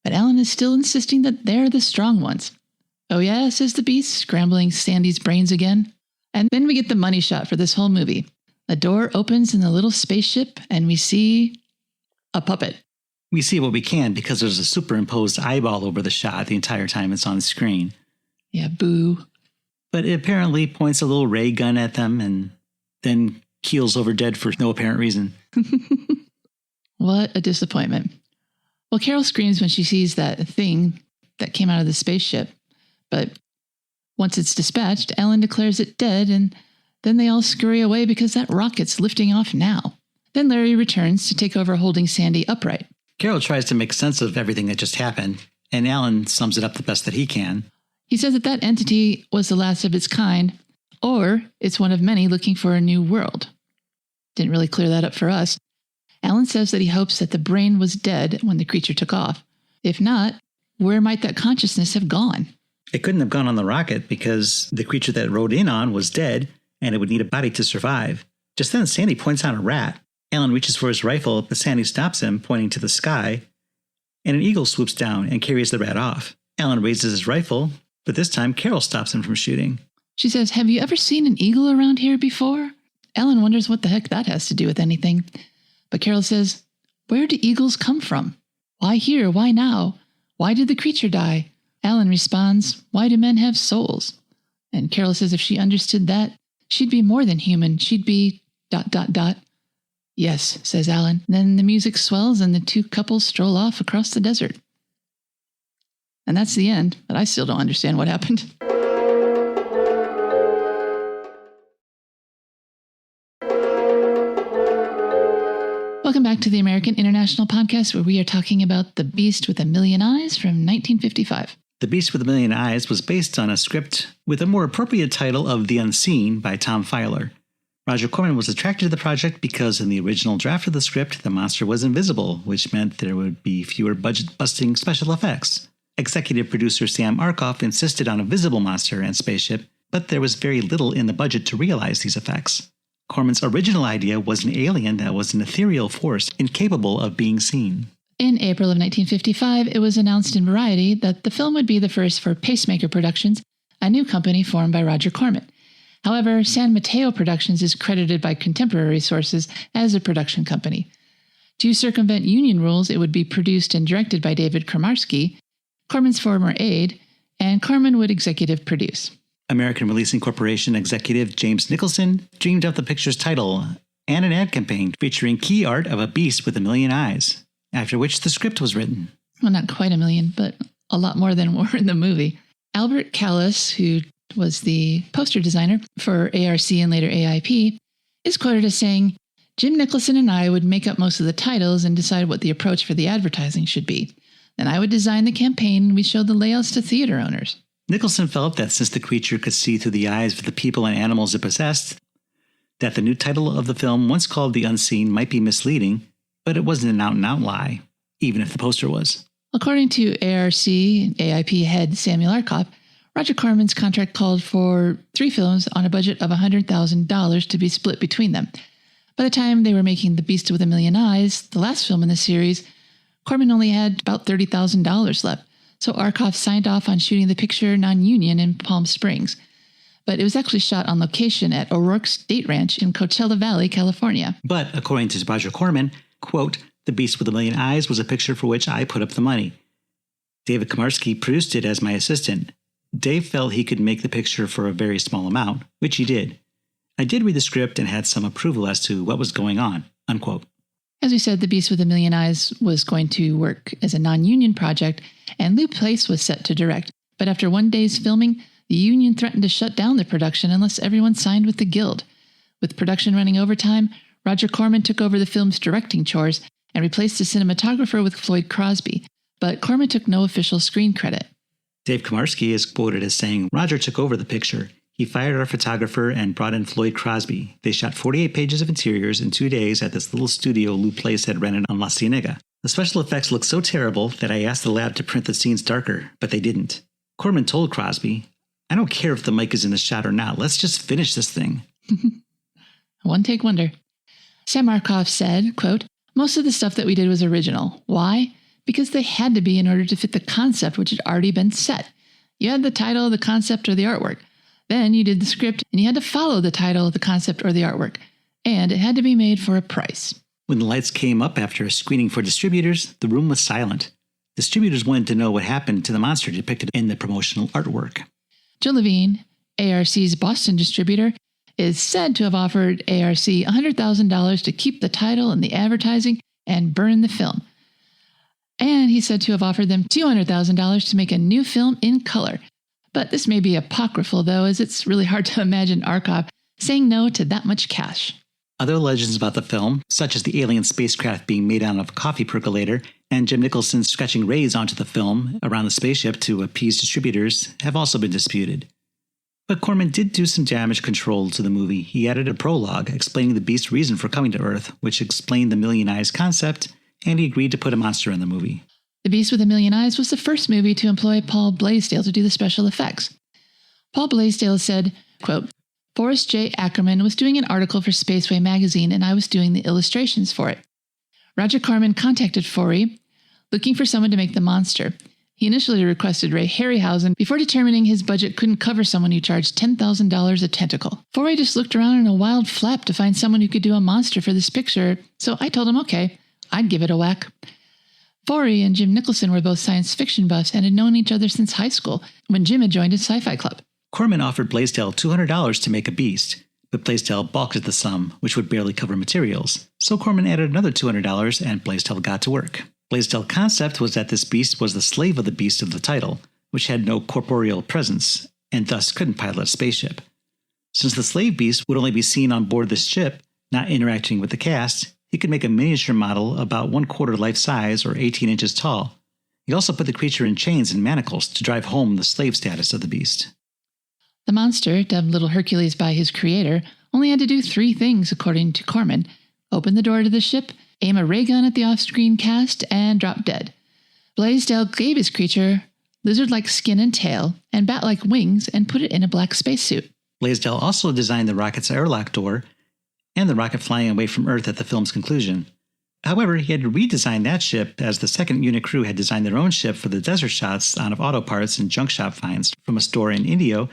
but Alan is still insisting that they're the strong ones. Oh yeah, says the beast, scrambling Sandy's brains again. And then we get the money shot for this whole movie. A door opens in the little spaceship, and we see a puppet. We see what we can because there's a superimposed eyeball over the shot the entire time it's on screen. Yeah, boo. But it apparently points a little ray gun at them and then keels over dead for no apparent reason. What a disappointment. Well, Carol screams when she sees that thing that came out of the spaceship, but once it's dispatched, Alan declares it dead, and then they all scurry away because that rocket's lifting off now. Then Larry returns to take over holding Sandy upright. Carol tries to make sense of everything that just happened, and Alan sums it up the best that he can. He says that entity was the last of its kind, or it's one of many looking for a new world. Didn't really clear that up for us. Alan says that he hopes that the brain was dead when the creature took off. If not, where might that consciousness have gone? It couldn't have gone on the rocket because the creature that it rode in on was dead, and it would need a body to survive. Just then, Sandy points out a rat. Alan reaches for his rifle, but Sandy stops him, pointing to the sky, and an eagle swoops down and carries the rat off. Alan raises his rifle, but this time Carol stops him from shooting. She says, have you ever seen an eagle around here before? Alan wonders what the heck that has to do with anything. But Carol says, where do eagles come from? Why here? Why now? Why did the creature die? Alan responds, why do men have souls? And Carol says if she understood that, she'd be more than human. She'd be ... Yes, says Alan. Then the music swells and the two couples stroll off across the desert. And that's the end, but I still don't understand what happened. Welcome back to the American International Podcast, where we are talking about The Beast with a Million Eyes from 1955. The Beast with a Million Eyes was based on a script with a more appropriate title of The Unseen by Tom Filer. Roger Corman was attracted to the project because in the original draft of the script, the monster was invisible, which meant there would be fewer budget-busting special effects. Executive producer Sam Arkoff insisted on a visible monster and spaceship, but there was very little in the budget to realize these effects. Corman's original idea was an alien that was an ethereal force incapable of being seen. In April of 1955, it was announced in Variety that the film would be the first for Pacemaker Productions, a new company formed by Roger Corman. However, San Mateo Productions is credited by contemporary sources as a production company. To circumvent union rules, it would be produced and directed by David Kramarsky, Corman's former aide, and Corman would executive produce. American Releasing Corporation executive James Nicholson dreamed up the picture's title and an ad campaign featuring key art of a beast with a million eyes, after which the script was written. Well, not quite a million, but a lot more than were in the movie. Albert Callis, who was the poster designer for ARC and later AIP, is quoted as saying, "Jim Nicholson and I would make up most of the titles and decide what the approach for the advertising should be. Then I would design the campaign and we'd show the layouts to theater owners." Nicholson felt that since the creature could see through the eyes of the people and animals it possessed, that the new title of the film, once called The Unseen, might be misleading, but it wasn't an out-and-out lie, even if the poster was. According to ARC and AIP head Samuel Arkoff, Roger Corman's contract called for 3 films on a budget of $100,000 to be split between them. By the time they were making The Beast with a Million Eyes, the last film in the series, Corman only had about $30,000 left, so Arkoff signed off on shooting the picture non-union in Palm Springs. But it was actually shot on location at O'Rourke's Date Ranch in Coachella Valley, California. But, according to Roger Corman, quote, "The Beast with a Million Eyes was a picture for which I put up the money. David Kramarsky produced it as my assistant. Dave felt he could make the picture for a very small amount, which he did. I did read the script and had some approval as to what was going on," unquote. As we said, The Beast with a Million Eyes was going to work as a non-union project, and Lou Place was set to direct. But after one day's filming, the union threatened to shut down the production unless everyone signed with the guild. With production running overtime, Roger Corman took over the film's directing chores and replaced the cinematographer with Floyd Crosby, but Corman took no official screen credit. Dave Kramarsky is quoted as saying, "Roger took over the picture. He fired our photographer and brought in Floyd Crosby. They shot 48 pages of interiors in 2 days at this little studio Lou Place had rented on La Cienega. The special effects looked so terrible that I asked the lab to print the scenes darker, but they didn't." Corman told Crosby, "I don't care if the mic is in the shot or not. Let's just finish this thing." One-take wonder. Sam Arkoff said, quote, "Most of the stuff that we did was original. Why? Because they had to be in order to fit the concept which had already been set. You had the title, the concept, or the artwork. Then you did the script, and you had to follow the title, the concept, or the artwork. And it had to be made for a price." When the lights came up after a screening for distributors, the room was silent. Distributors wanted to know what happened to the monster depicted in the promotional artwork. Joe Levine, ARC's Boston distributor, is said to have offered ARC $100,000 to keep the title and the advertising and burn the film. And he's said to have offered them $200,000 to make a new film in color. But this may be apocryphal, though, as it's really hard to imagine Arkoff saying no to that much cash. Other legends about the film, such as the alien spacecraft being made out of a coffee percolator and Jim Nicholson scratching rays onto the film around the spaceship to appease distributors, have also been disputed. But Corman did do some damage control to the movie. He added a prologue explaining the beast's reason for coming to Earth, which explained the Million Eyes concept, and he agreed to put a monster in the movie. The Beast with a Million Eyes was the first movie to employ Paul Blaisdell to do the special effects. Paul Blaisdell said, quote, "Forrest J. Ackerman was doing an article for Spaceway magazine and I was doing the illustrations for it. Roger Corman contacted Forey, looking for someone to make the monster. He initially requested Ray Harryhausen before determining his budget couldn't cover someone who charged $10,000 a tentacle. Forey just looked around in a wild flap to find someone who could do a monster for this picture, so I told him, okay, I'd give it a whack." Forey and Jim Nicholson were both science fiction buffs and had known each other since high school, when Jim had joined his sci-fi club. Corman offered Blaisdell $200 to make a beast, but Blaisdell balked at the sum, which would barely cover materials. So Corman added another $200 and Blaisdell got to work. Blaisdell's concept was that this beast was the slave of the beast of the title, which had no corporeal presence, and thus couldn't pilot a spaceship. Since the slave beast would only be seen on board this ship, not interacting with the cast, he could make a miniature model about 1/4 life size or 18 inches tall. He also put the creature in chains and manacles to drive home the slave status of the beast. The monster, dubbed Little Hercules by his creator, only had to do 3 things, according to Corman: open the door to the ship, aim a ray gun at the off-screen cast, and drop dead. Blaisdell gave his creature lizard-like skin and tail, and bat-like wings, and put it in a black spacesuit. Blaisdell also designed the rocket's airlock door and the rocket flying away from Earth at the film's conclusion. However, he had to redesign that ship as the second unit crew had designed their own ship for the desert shots out of auto parts and junk shop finds from a store in Indio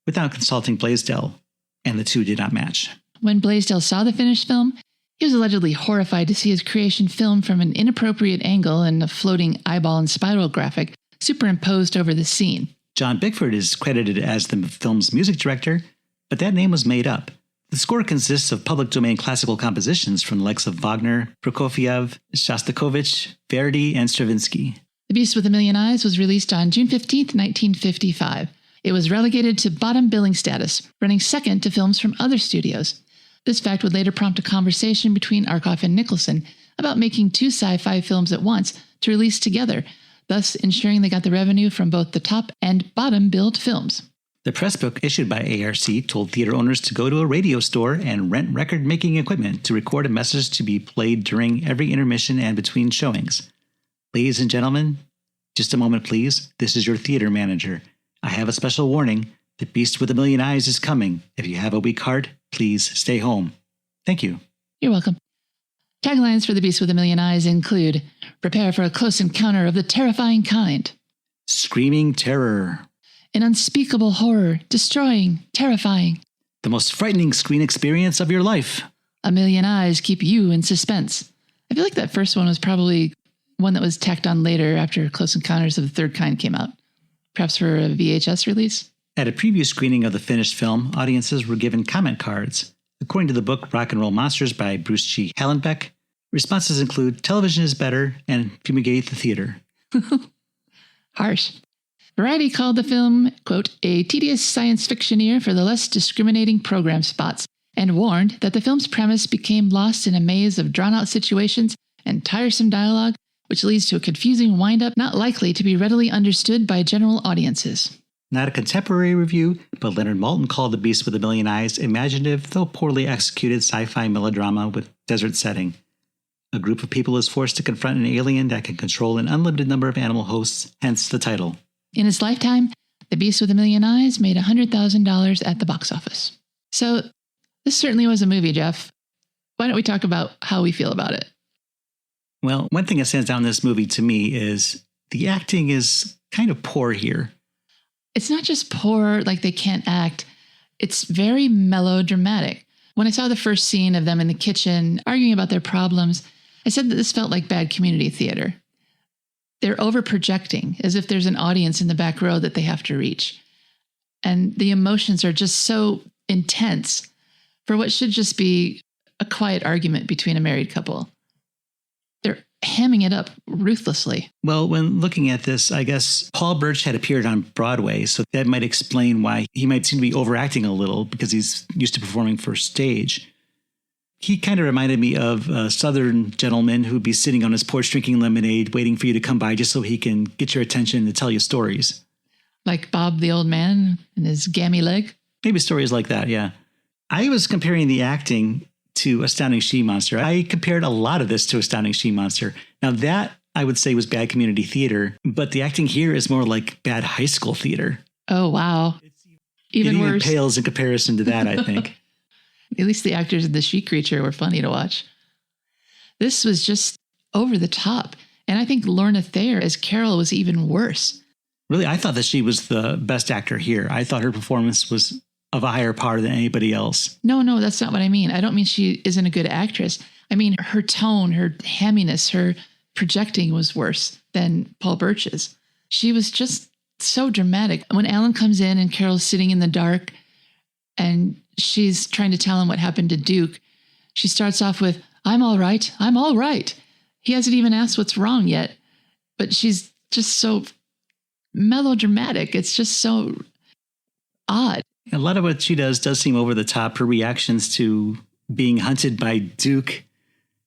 without consulting Blaisdell, and the two did not match. When Blaisdell saw the finished film, he was allegedly horrified to see his creation filmed from an inappropriate angle and a floating eyeball and spiral graphic superimposed over the scene. John Bickford is credited as the film's music director, but that name was made up. The score consists of public domain classical compositions from the likes of Wagner, Prokofiev, Shostakovich, Verdi, and Stravinsky. The Beast with a Million Eyes was released on June 15, 1955. It was relegated to bottom billing status, running second to films from other studios. This fact would later prompt a conversation between Arkoff and Nicholson about making 2 sci-fi films at once to release together, thus ensuring they got the revenue from both the top and bottom billed films. The press book issued by ARC told theater owners to go to a radio store and rent record-making equipment to record a message to be played during every intermission and between showings. Ladies and gentlemen, just a moment, please. This is your theater manager. I have a special warning. The Beast with a Million Eyes is coming. If you have a weak heart, please stay home. Thank you. You're welcome. Taglines for The Beast with a Million Eyes include, prepare for a close encounter of the terrifying kind. Screaming terror. An unspeakable horror, destroying, terrifying. The most frightening screen experience of your life. A million eyes keep you in suspense. I feel like that first one was probably one that was tacked on later after Close Encounters of the Third Kind came out. Perhaps for a VHS release? At a preview screening of the finished film, audiences were given comment cards. According to the book Rock and Roll Monsters by Bruce G. Hallenbeck, responses include, television is better, and fumigate the theater. Harsh. Variety called the film, quote, a tedious science fictioneer for the less discriminating program spots, and warned that the film's premise became lost in a maze of drawn-out situations and tiresome dialogue, which leads to a confusing wind-up not likely to be readily understood by general audiences. Not a contemporary review, but Leonard Maltin called The Beast with a Million Eyes imaginative, though poorly executed sci-fi melodrama with desert setting. A group of people is forced to confront an alien that can control an unlimited number of animal hosts, hence the title. In its lifetime, The Beast with a Million Eyes made $100,000 at the box office. So this certainly was a movie, Jeff. Why don't we talk about how we feel about it? Well, one thing that stands out in this movie to me is the acting is kind of poor here. It's not just poor, like they can't act. It's very melodramatic. When I saw the first scene of them in the kitchen arguing about their problems, I said that this felt like bad community theater. They're over-projecting, as if there's an audience in the back row that they have to reach. And the emotions are just so intense for what should just be a quiet argument between a married couple. They're hamming it up ruthlessly. Well, when looking at this, I guess Paul Birch had appeared on Broadway, so that might explain why he might seem to be overacting a little because he's used to performing for stage. He kind of reminded me of a Southern gentleman who'd be sitting on his porch drinking lemonade, waiting for you to come by just so he can get your attention and tell you stories. Like Bob the Old Man and his gammy leg? Maybe stories like that, yeah. I was comparing the acting to Astounding She-Monster. I compared a lot of this to Astounding She-Monster. Now that, I would say, was bad community theater, but the acting here is more like bad high school theater. Oh, wow. Even worse. It even pales in comparison to that, I think. At least the actors in The She Creature were funny to watch. This was just over the top. And I think Lorna Thayer as Carol was even worse. Really, I thought that she was the best actor here. I thought her performance was of a higher par than anybody else. No, that's not what I mean. I don't mean she isn't a good actress. I mean, her tone, her hamminess, her projecting was worse than Paul Birch's. She was just so dramatic. When Alan comes in and Carol's sitting in the dark and she's trying to tell him what happened to Duke, she starts off with, I'm all right. I'm all right. He hasn't even asked what's wrong yet, but she's just so melodramatic. It's just so odd. A lot of what she does seem over the top. Her reactions to being hunted by Duke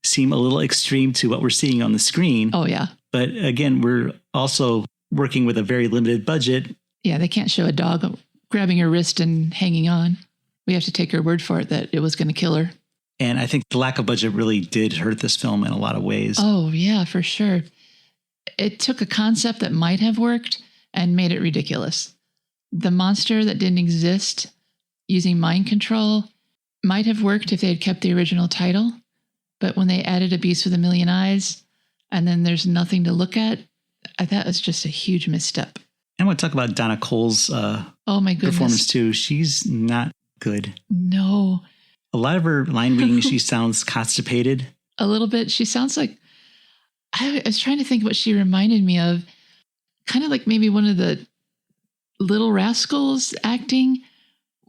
seem a little extreme to what we're seeing on the screen. Oh, yeah. But again, we're also working with a very limited budget. Yeah, they can't show a dog grabbing her wrist and hanging on. We have to take her word for it that it was going to kill her. And I think the lack of budget really did hurt this film in a lot of ways. Oh, yeah, for sure. It took a concept that might have worked and made it ridiculous. The monster that didn't exist using mind control might have worked if they had kept the original title. But when they added A Beast with a Million Eyes and then there's nothing to look at, that was just a huge misstep. I want to talk about Donna Cole's oh my goodness. Performance too. She's not good. No. A lot of her line reading, she sounds constipated. A little bit. She sounds like, I was trying to think what she reminded me of. Kind of like maybe one of the Little Rascals acting,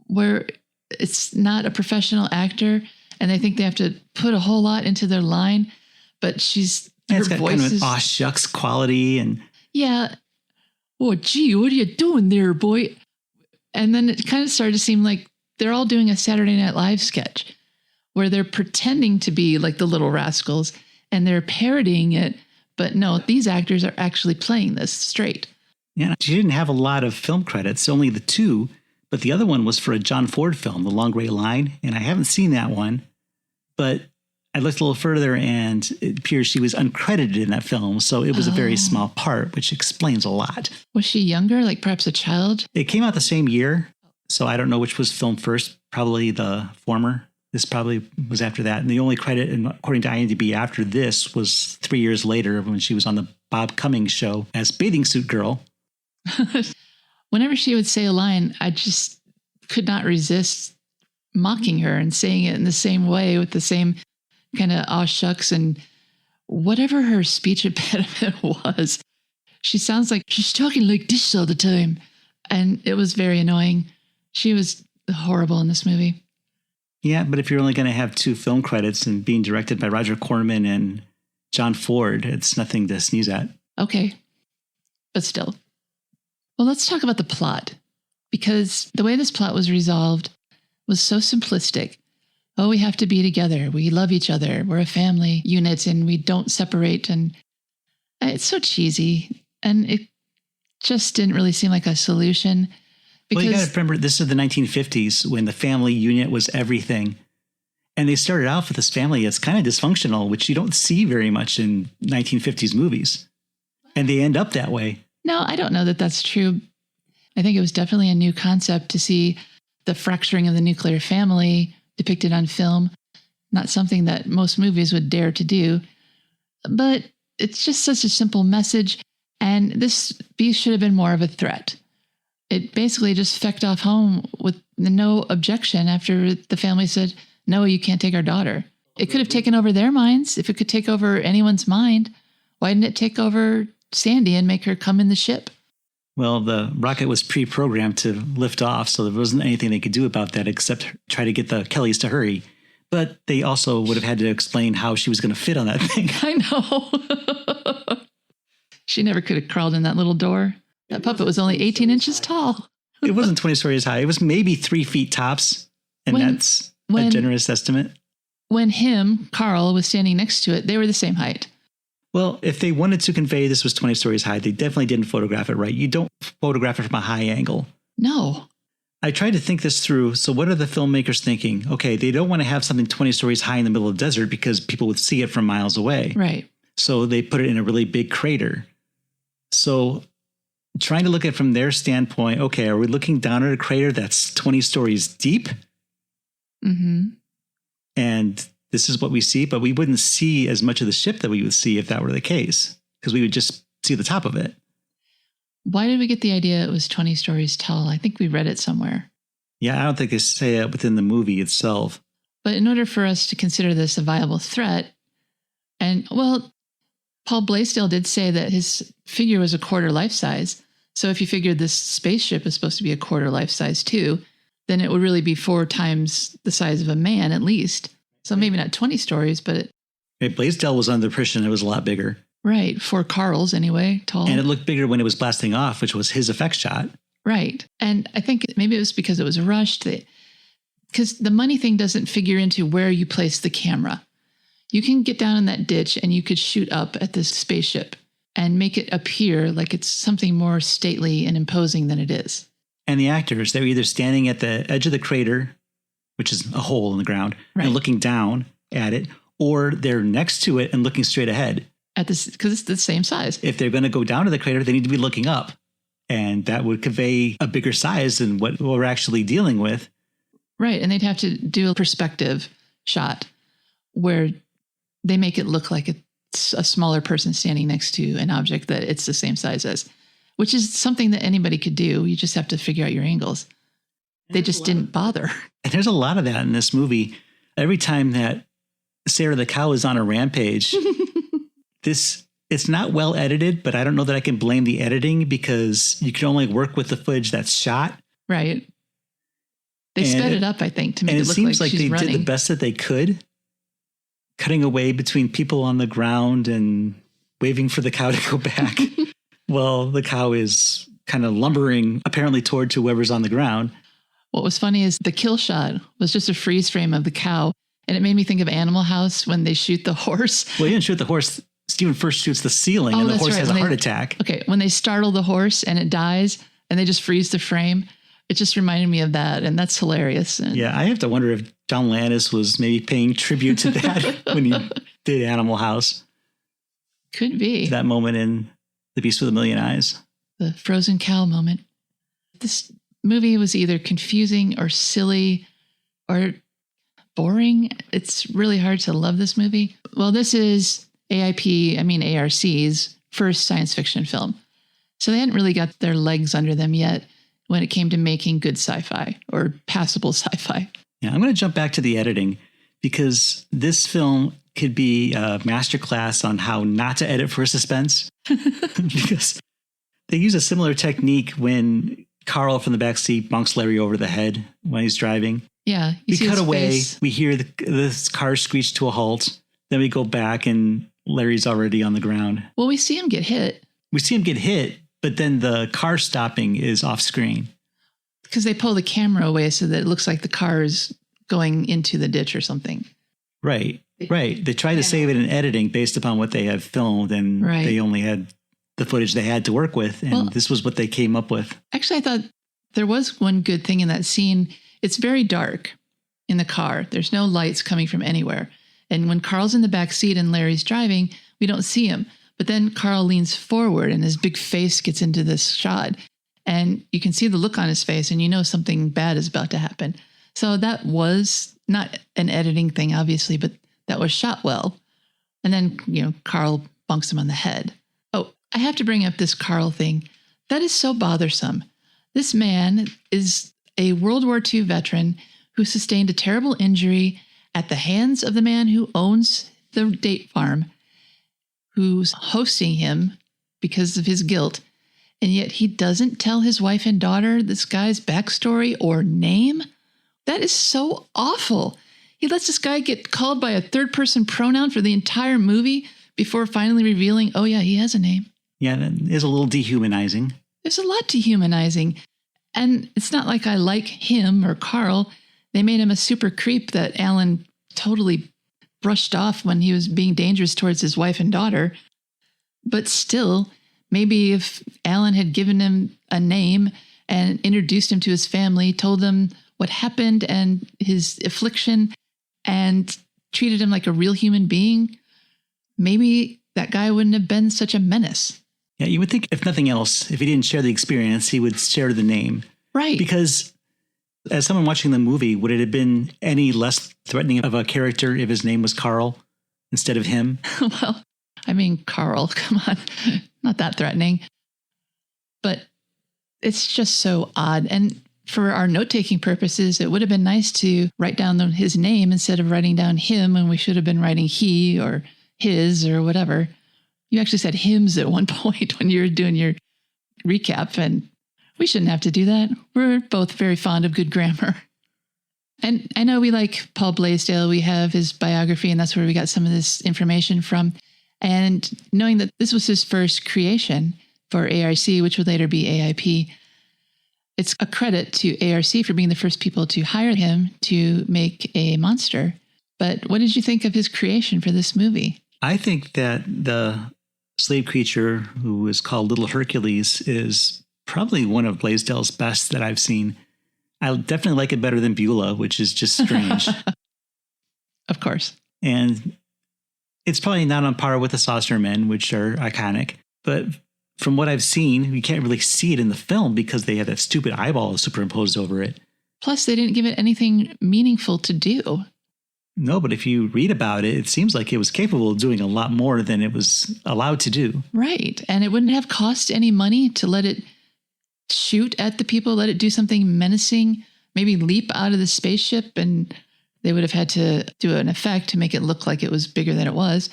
where it's not a professional actor and they think they have to put a whole lot into their line, but her it's got voice kind of is, an aw shucks quality. And yeah. Oh, gee, what are you doing there, boy? And then it kind of started to seem like they're all doing a Saturday Night Live sketch where they're pretending to be like the Little Rascals and they're parodying it. But no, these actors are actually playing this straight. Yeah, she didn't have a lot of film credits, only the 2. But the other one was for a John Ford film, The Long Gray Line. And I haven't seen that one. But I looked a little further and it appears she was uncredited in that film. So it was a very small part, which explains a lot. Was she younger, like perhaps a child? It came out the same year. So I don't know which was filmed first, probably the former. This probably was after that. And the only credit, according to IMDb, after this was 3 years later when she was on the Bob Cummings show as Bathing Suit Girl. Whenever she would say a line, I just could not resist mocking her and saying it in the same way with the same kind of aw shucks and whatever her speech impediment was. She sounds like she's talking like this all the time. And it was very annoying. She was horrible in this movie. Yeah, but if you're only going to have 2 film credits and being directed by Roger Corman and John Ford, it's nothing to sneeze at. Okay. But still. Well, let's talk about the plot. Because the way this plot was resolved was so simplistic. Oh, we have to be together. We love each other. We're a family unit and we don't separate. And it's so cheesy. And it just didn't really seem like a solution. Because, well, you got to remember, this is the 1950s when the family unit was everything. And they started off with this family that's kind of dysfunctional, which you don't see very much in 1950s movies. And they end up that way. No, I don't know that that's true. I think it was definitely a new concept to see the fracturing of the nuclear family depicted on film. Not something that most movies would dare to do. But it's just such a simple message. And this beast should have been more of a threat. It basically just fecked off home with no objection after the family said, no, you can't take our daughter. It could have taken over their minds. If it could take over anyone's mind, why didn't it take over Sandy and make her come in the ship? Well, the rocket was pre-programmed to lift off, so there wasn't anything they could do about that except try to get the Kellys to hurry. But they also would have had to explain how she was going to fit on that thing. I know. She never could have crawled in that little door. That puppet was only 18 inches tall. It wasn't 20 stories high. It was maybe 3 feet tops. And that's a generous estimate. When Carl, was standing next to it, they were the same height. Well, if they wanted to convey this was 20 stories high, they definitely didn't photograph it right. You don't photograph it from a high angle. No. I tried to think this through. So what are the filmmakers thinking? Okay, they don't want to have something 20 stories high in the middle of the desert because people would see it from miles away. Right. So they put it in a really big crater. So trying to look at it from their standpoint, okay, are we looking down at a crater that's 20 stories deep? Mm-hmm. And this is what we see, but we wouldn't see as much of the ship that we would see if that were the case, because we would just see the top of it. Why did we get the idea it was 20 stories tall? I think we read it somewhere. Yeah, I don't think they say it within the movie itself. But in order for us to consider this a viable threat, and, well, Paul Blaisdell did say that his figure was a quarter life size. So if you figured this spaceship is supposed to be a quarter life size too, then it would really be 4 times the size of a man at least. So maybe not 20 stories, but... Blaisdell was under the impression it was a lot bigger. Right, 4 Carls anyway, tall. And it looked bigger when it was blasting off, which was his effect shot. Right. And I think maybe it was because it was rushed. Because the money thing doesn't figure into where you place the camera. You can get down in that ditch and you could shoot up at this spaceship and make it appear like it's something more stately and imposing than it is. And the actors, they're either standing at the edge of the crater, which is a hole in the ground, right, and looking down at it, or they're next to it and looking straight ahead. Because it's the same size. If they're going to go down to the crater, they need to be looking up. And that would convey a bigger size than what we're actually dealing with. Right. And they'd have to do a perspective shot where they make it look like it's a smaller person standing next to an object that it's the same size as, which is something that anybody could do. You just have to figure out your angles. They just didn't bother. And there's a lot of that in this movie. Every time that Sarah the cow is on a rampage, it's not well edited, but I don't know that I can blame the editing because you can only work with the footage that's shot. Right. They sped it up, I think, to make it look seems like she's running. Did the best that they could, cutting away between people on the ground and waving for the cow to go back. Well, the cow is kind of lumbering apparently toward to whoever's on the ground. What was funny is the kill shot was just a freeze frame of the cow. And it made me think of Animal House when they shoot the horse. Well, he didn't shoot the horse. Steven first shoots the ceiling and the horse has a heart attack. Okay, when they startle the horse and it dies and they just freeze the frame, it just reminded me of that. And that's hilarious. And yeah, I have to wonder if John Landis was maybe paying tribute to that when he did Animal House. Could be. That moment in The Beast with a Million Eyes. The frozen cow moment. This movie was either confusing or silly or boring. It's really hard to love this movie. Well, this is ARC's first science fiction film. So they hadn't really got their legs under them yet when it came to making good sci-fi or passable sci-fi. Yeah, I'm going to jump back to the editing because this film could be a masterclass on how not to edit for suspense. Because they use a similar technique when Carl from the backseat bonks Larry over the head when he's driving. Yeah. We cut away. We hear the car screech to a halt. Then we go back and Larry's already on the ground. Well, we see him get hit. But then the car stopping is off screen. Because they pull the camera away so that it looks like the car is going into the ditch or something. Right. They tried to save it in editing based upon what they have filmed, and they only had the footage they had to work with, and this was what they came up with. Actually, I thought there was one good thing in that scene. It's very dark in the car. There's no lights coming from anywhere. And when Carl's in the back seat and Larry's driving, we don't see him. But then Carl leans forward and his big face gets into this shot. And you can see the look on his face and you know something bad is about to happen. So that was not an editing thing, obviously, but that was shot well. And then, Carl bunks him on the head. Oh, I have to bring up this Carl thing. That is so bothersome. This man is a World War II veteran who sustained a terrible injury at the hands of the man who owns the date farm, who's hosting him because of his guilt. And yet he doesn't tell his wife and daughter this guy's backstory or name. That is so awful. He lets this guy get called by a third-person pronoun for the entire movie before finally revealing, oh yeah, he has a name. Yeah, that is a little dehumanizing. There's a lot dehumanizing. And it's not like I like him or Carl. They made him a super creep that Alan totally brushed off when he was being dangerous towards his wife and daughter. But still, maybe if Alan had given him a name and introduced him to his family, told them what happened and his affliction, and treated him like a real human being, maybe that guy wouldn't have been such a menace. Yeah, you would think, if nothing else, if he didn't share the experience, he would share the name. Right. Because as someone watching the movie, would it have been any less threatening of a character if his name was Carl instead of him? Well, I mean, Carl, come on. Not that threatening. But it's just so odd. And for our note-taking purposes, it would have been nice to write down his name instead of writing down him, and we should have been writing he or his or whatever. You actually said hims at one point when you were doing your recap, and we shouldn't have to do that. We're both very fond of good grammar. And I know we like Paul Blaisdell. We have his biography, and that's where we got some of this information from. And knowing that this was his first creation for ARC, which would later be AIP, it's a credit to ARC for being the first people to hire him to make a monster. But what did you think of his creation for this movie? I think that the slave creature, who is called Little Hercules, is probably one of Blaisdell's best that I've seen. I definitely like it better than Beulah, which is just strange. Of course. And it's probably not on par with the Saucer Men, which are iconic. But from what I've seen, you can't really see it in the film because they had that stupid eyeball superimposed over it. Plus, they didn't give it anything meaningful to do. No, but if you read about it, it seems like it was capable of doing a lot more than it was allowed to do. Right. And it wouldn't have cost any money to let it shoot at the people, let it do something menacing, maybe leap out of the spaceship, and they would have had to do an effect to make it look like it was bigger than it was.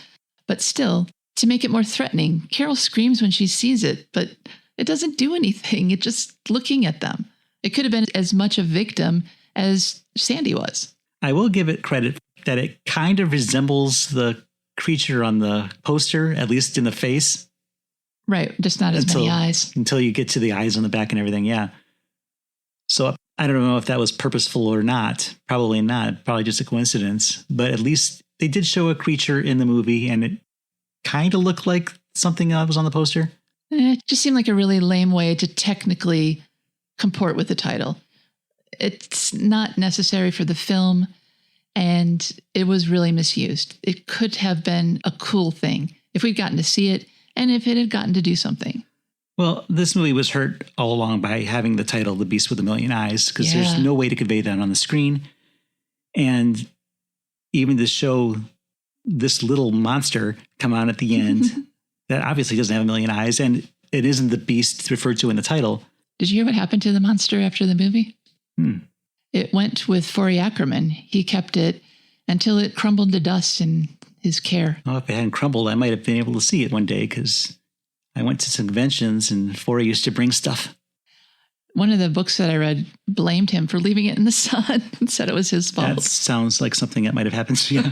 But still, to make it more threatening, Carol screams when she sees it, but it doesn't do anything. It's just looking at them. It could have been as much a victim as Sandy was. I will give it credit that it kind of resembles the creature on the poster, at least in the face. Right. Just not as many eyes. Until you get to the eyes on the back and everything. Yeah. So I don't know if that was purposeful or not. Probably not. Probably just a coincidence. But at least they did show a creature in the movie, and it kind of looked like something that was on the poster. It just seemed like a really lame way to technically comport with the title. It's not necessary for the film, and it was really misused. It could have been a cool thing if we'd gotten to see it and if it had gotten to do something. Well, this movie was hurt all along by having the title The Beast with a Million Eyes, because there's no way to convey that on the screen. And even to show this little monster come on at the end that obviously doesn't have a million eyes, and it isn't the beast referred to in the title. Did you hear what happened to the monster after the movie? It went with Forey Ackerman. He kept it until it crumbled to dust in his care. Well, if it hadn't crumbled, I might have been able to see it one day, because I went to some conventions and Forey used to bring stuff. One of the books that I read blamed him for leaving it in the sun and said it was his fault. That sounds like something that might have happened to you.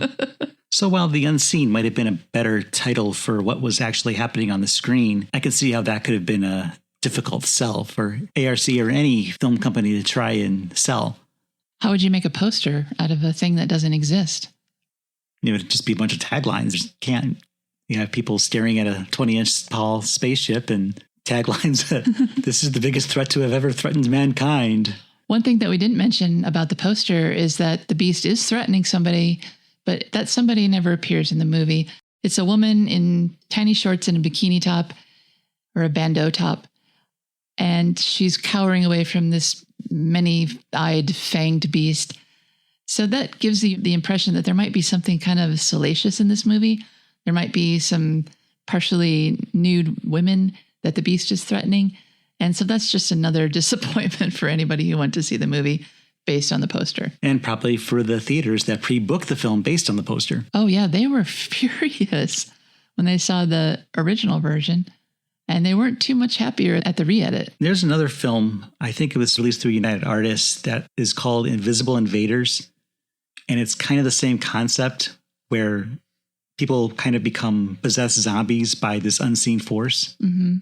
So while The Unseen might have been a better title for what was actually happening on the screen, I can see how that could have been a difficult sell for ARC or any film company to try and sell. How would you make a poster out of a thing that doesn't exist? It would just be a bunch of taglines. You have people staring at a 20-inch tall spaceship and taglines that this is the biggest threat to have ever threatened mankind. One thing that we didn't mention about the poster is that the beast is threatening somebody, but that somebody never appears in the movie. It's a woman in tiny shorts and a bikini top or a bandeau top, and she's cowering away from this many-eyed, fanged beast. So that gives you the impression that there might be something kind of salacious in this movie. There might be some partially nude women that the beast is threatening. And so that's just another disappointment for anybody who went to see the movie based on the poster. And probably for the theaters that pre-booked the film based on the poster. Oh, yeah. They were furious when they saw the original version. And they weren't too much happier at the re-edit. There's another film, I think it was released through United Artists, that is called Invisible Invaders. And it's kind of the same concept where people kind of become possessed zombies by this unseen force. Mm-hmm.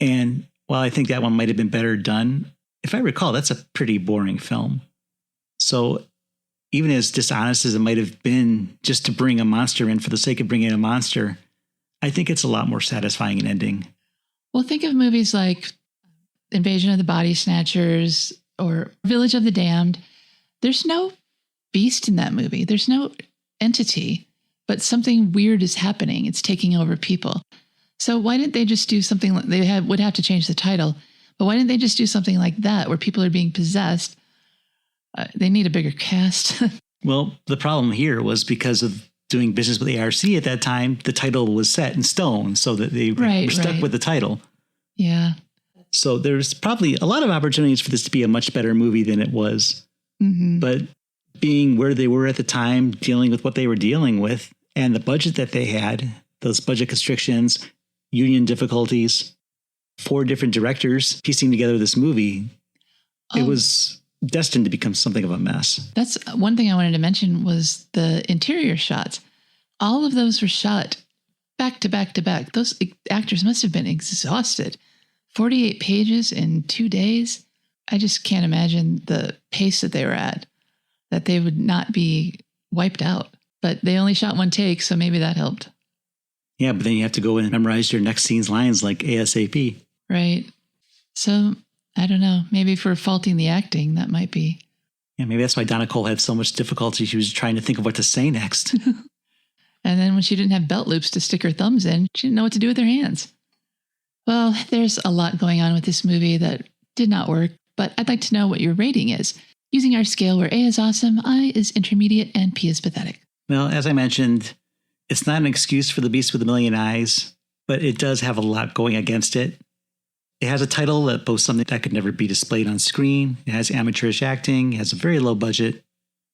And while I think that one might have been better done, if I recall, that's a pretty boring film. So even as dishonest as it might have been just to bring a monster in for the sake of bringing a monster, I think it's a lot more satisfying an ending. Well, think of movies like Invasion of the Body Snatchers or Village of the Damned. There's no beast in that movie. There's no entity, but something weird is happening. It's taking over people. So why didn't they just do something like would have to change the title, but why didn't they just do something like that where people are being possessed? They need a bigger cast. Well, the problem here was because of doing business with ARC at that time, the title was set in stone so that they were stuck with the title. Yeah. So there's probably a lot of opportunities for this to be a much better movie than it was. Mm-hmm. But being where they were at the time, dealing with what they were dealing with, and the budget that they had, those budget constrictions, union difficulties, 4 different directors piecing together this movie, it was destined to become something of a mess. That's one thing I wanted to mention was the interior shots. All of those were shot back to back to back. Those actors must have been exhausted. 48 pages in 2 days. I just can't imagine the pace that they were at, that they would not be wiped out. But they only shot 1 take, so maybe that helped. Yeah, but then you have to go in and memorize your next scene's lines like ASAP. Right. So, I don't know. Maybe for faulting the acting, that might be. Yeah, maybe that's why Donna Cole had so much difficulty. She was trying to think of what to say next. And then when she didn't have belt loops to stick her thumbs in, she didn't know what to do with her hands. Well, there's a lot going on with this movie that did not work, but I'd like to know what your rating is, using our scale where A is awesome, I is intermediate, and P is pathetic. Well, as I mentioned, it's not an excuse for The Beast with a Million Eyes, but it does have a lot going against it. It has a title that boasts something that could never be displayed on screen. It has amateurish acting, it has a very low budget,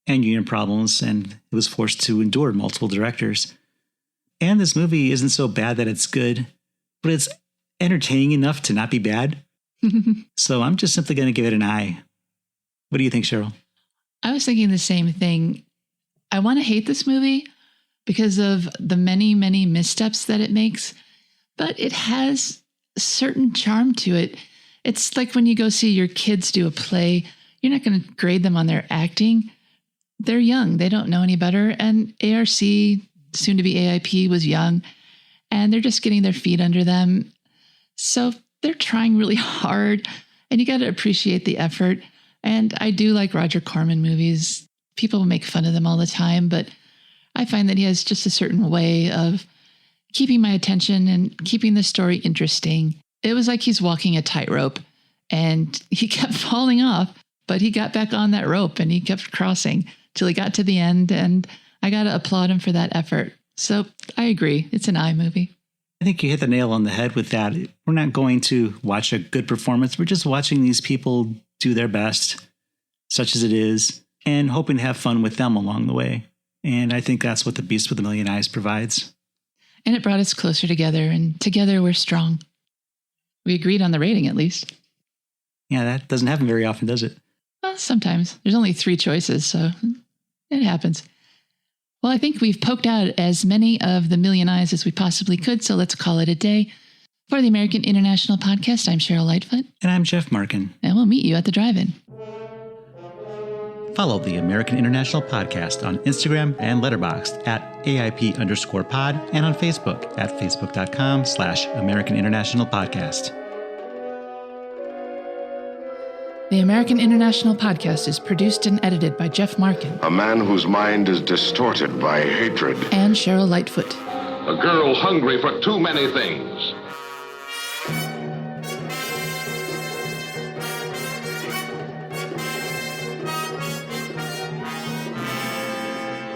and union problems, and it was forced to endure multiple directors. And this movie isn't so bad that it's good, but it's entertaining enough to not be bad. So I'm just simply going to give it an I. What do you think, Cheryl? I was thinking the same thing. I want to hate this movie because of the many, many missteps that it makes, but it has certain charm to it. It's like when you go see your kids do a play, you're not going to grade them on their acting. They're young. They don't know any better. And ARC, soon to be AIP, was young, and they're just getting their feet under them. So they're trying really hard, and you got to appreciate the effort. And I do like Roger Corman movies. People make fun of them all the time, but I find that he has just a certain way of keeping my attention and keeping the story interesting. It was like he's walking a tightrope, and he kept falling off, but he got back on that rope and he kept crossing till he got to the end. And I got to applaud him for that effort. So I agree. It's an I movie. I think you hit the nail on the head with that. We're not going to watch a good performance. We're just watching these people do their best, such as it is, and hoping to have fun with them along the way. And I think that's what The Beast with a Million Eyes provides. And it brought us closer together, and together we're strong. We agreed on the rating, at least. Yeah, that doesn't happen very often, does it? Well, sometimes. There's only 3 choices, so it happens. Well, I think we've poked out as many of the million eyes as we possibly could, so let's call it a day. For the American International Podcast, I'm Cheryl Lightfoot. And I'm Jeff Markin. And we'll meet you at the drive-in. Follow the American International Podcast on Instagram and Letterboxd at AIP_pod and on Facebook at facebook.com/American International Podcast. The American International Podcast is produced and edited by Jeff Markin. A man whose mind is distorted by hatred. And Cheryl Lightfoot. A girl hungry for too many things.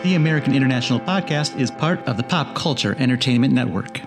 The American International Podcast is part of the Pop Culture Entertainment Network.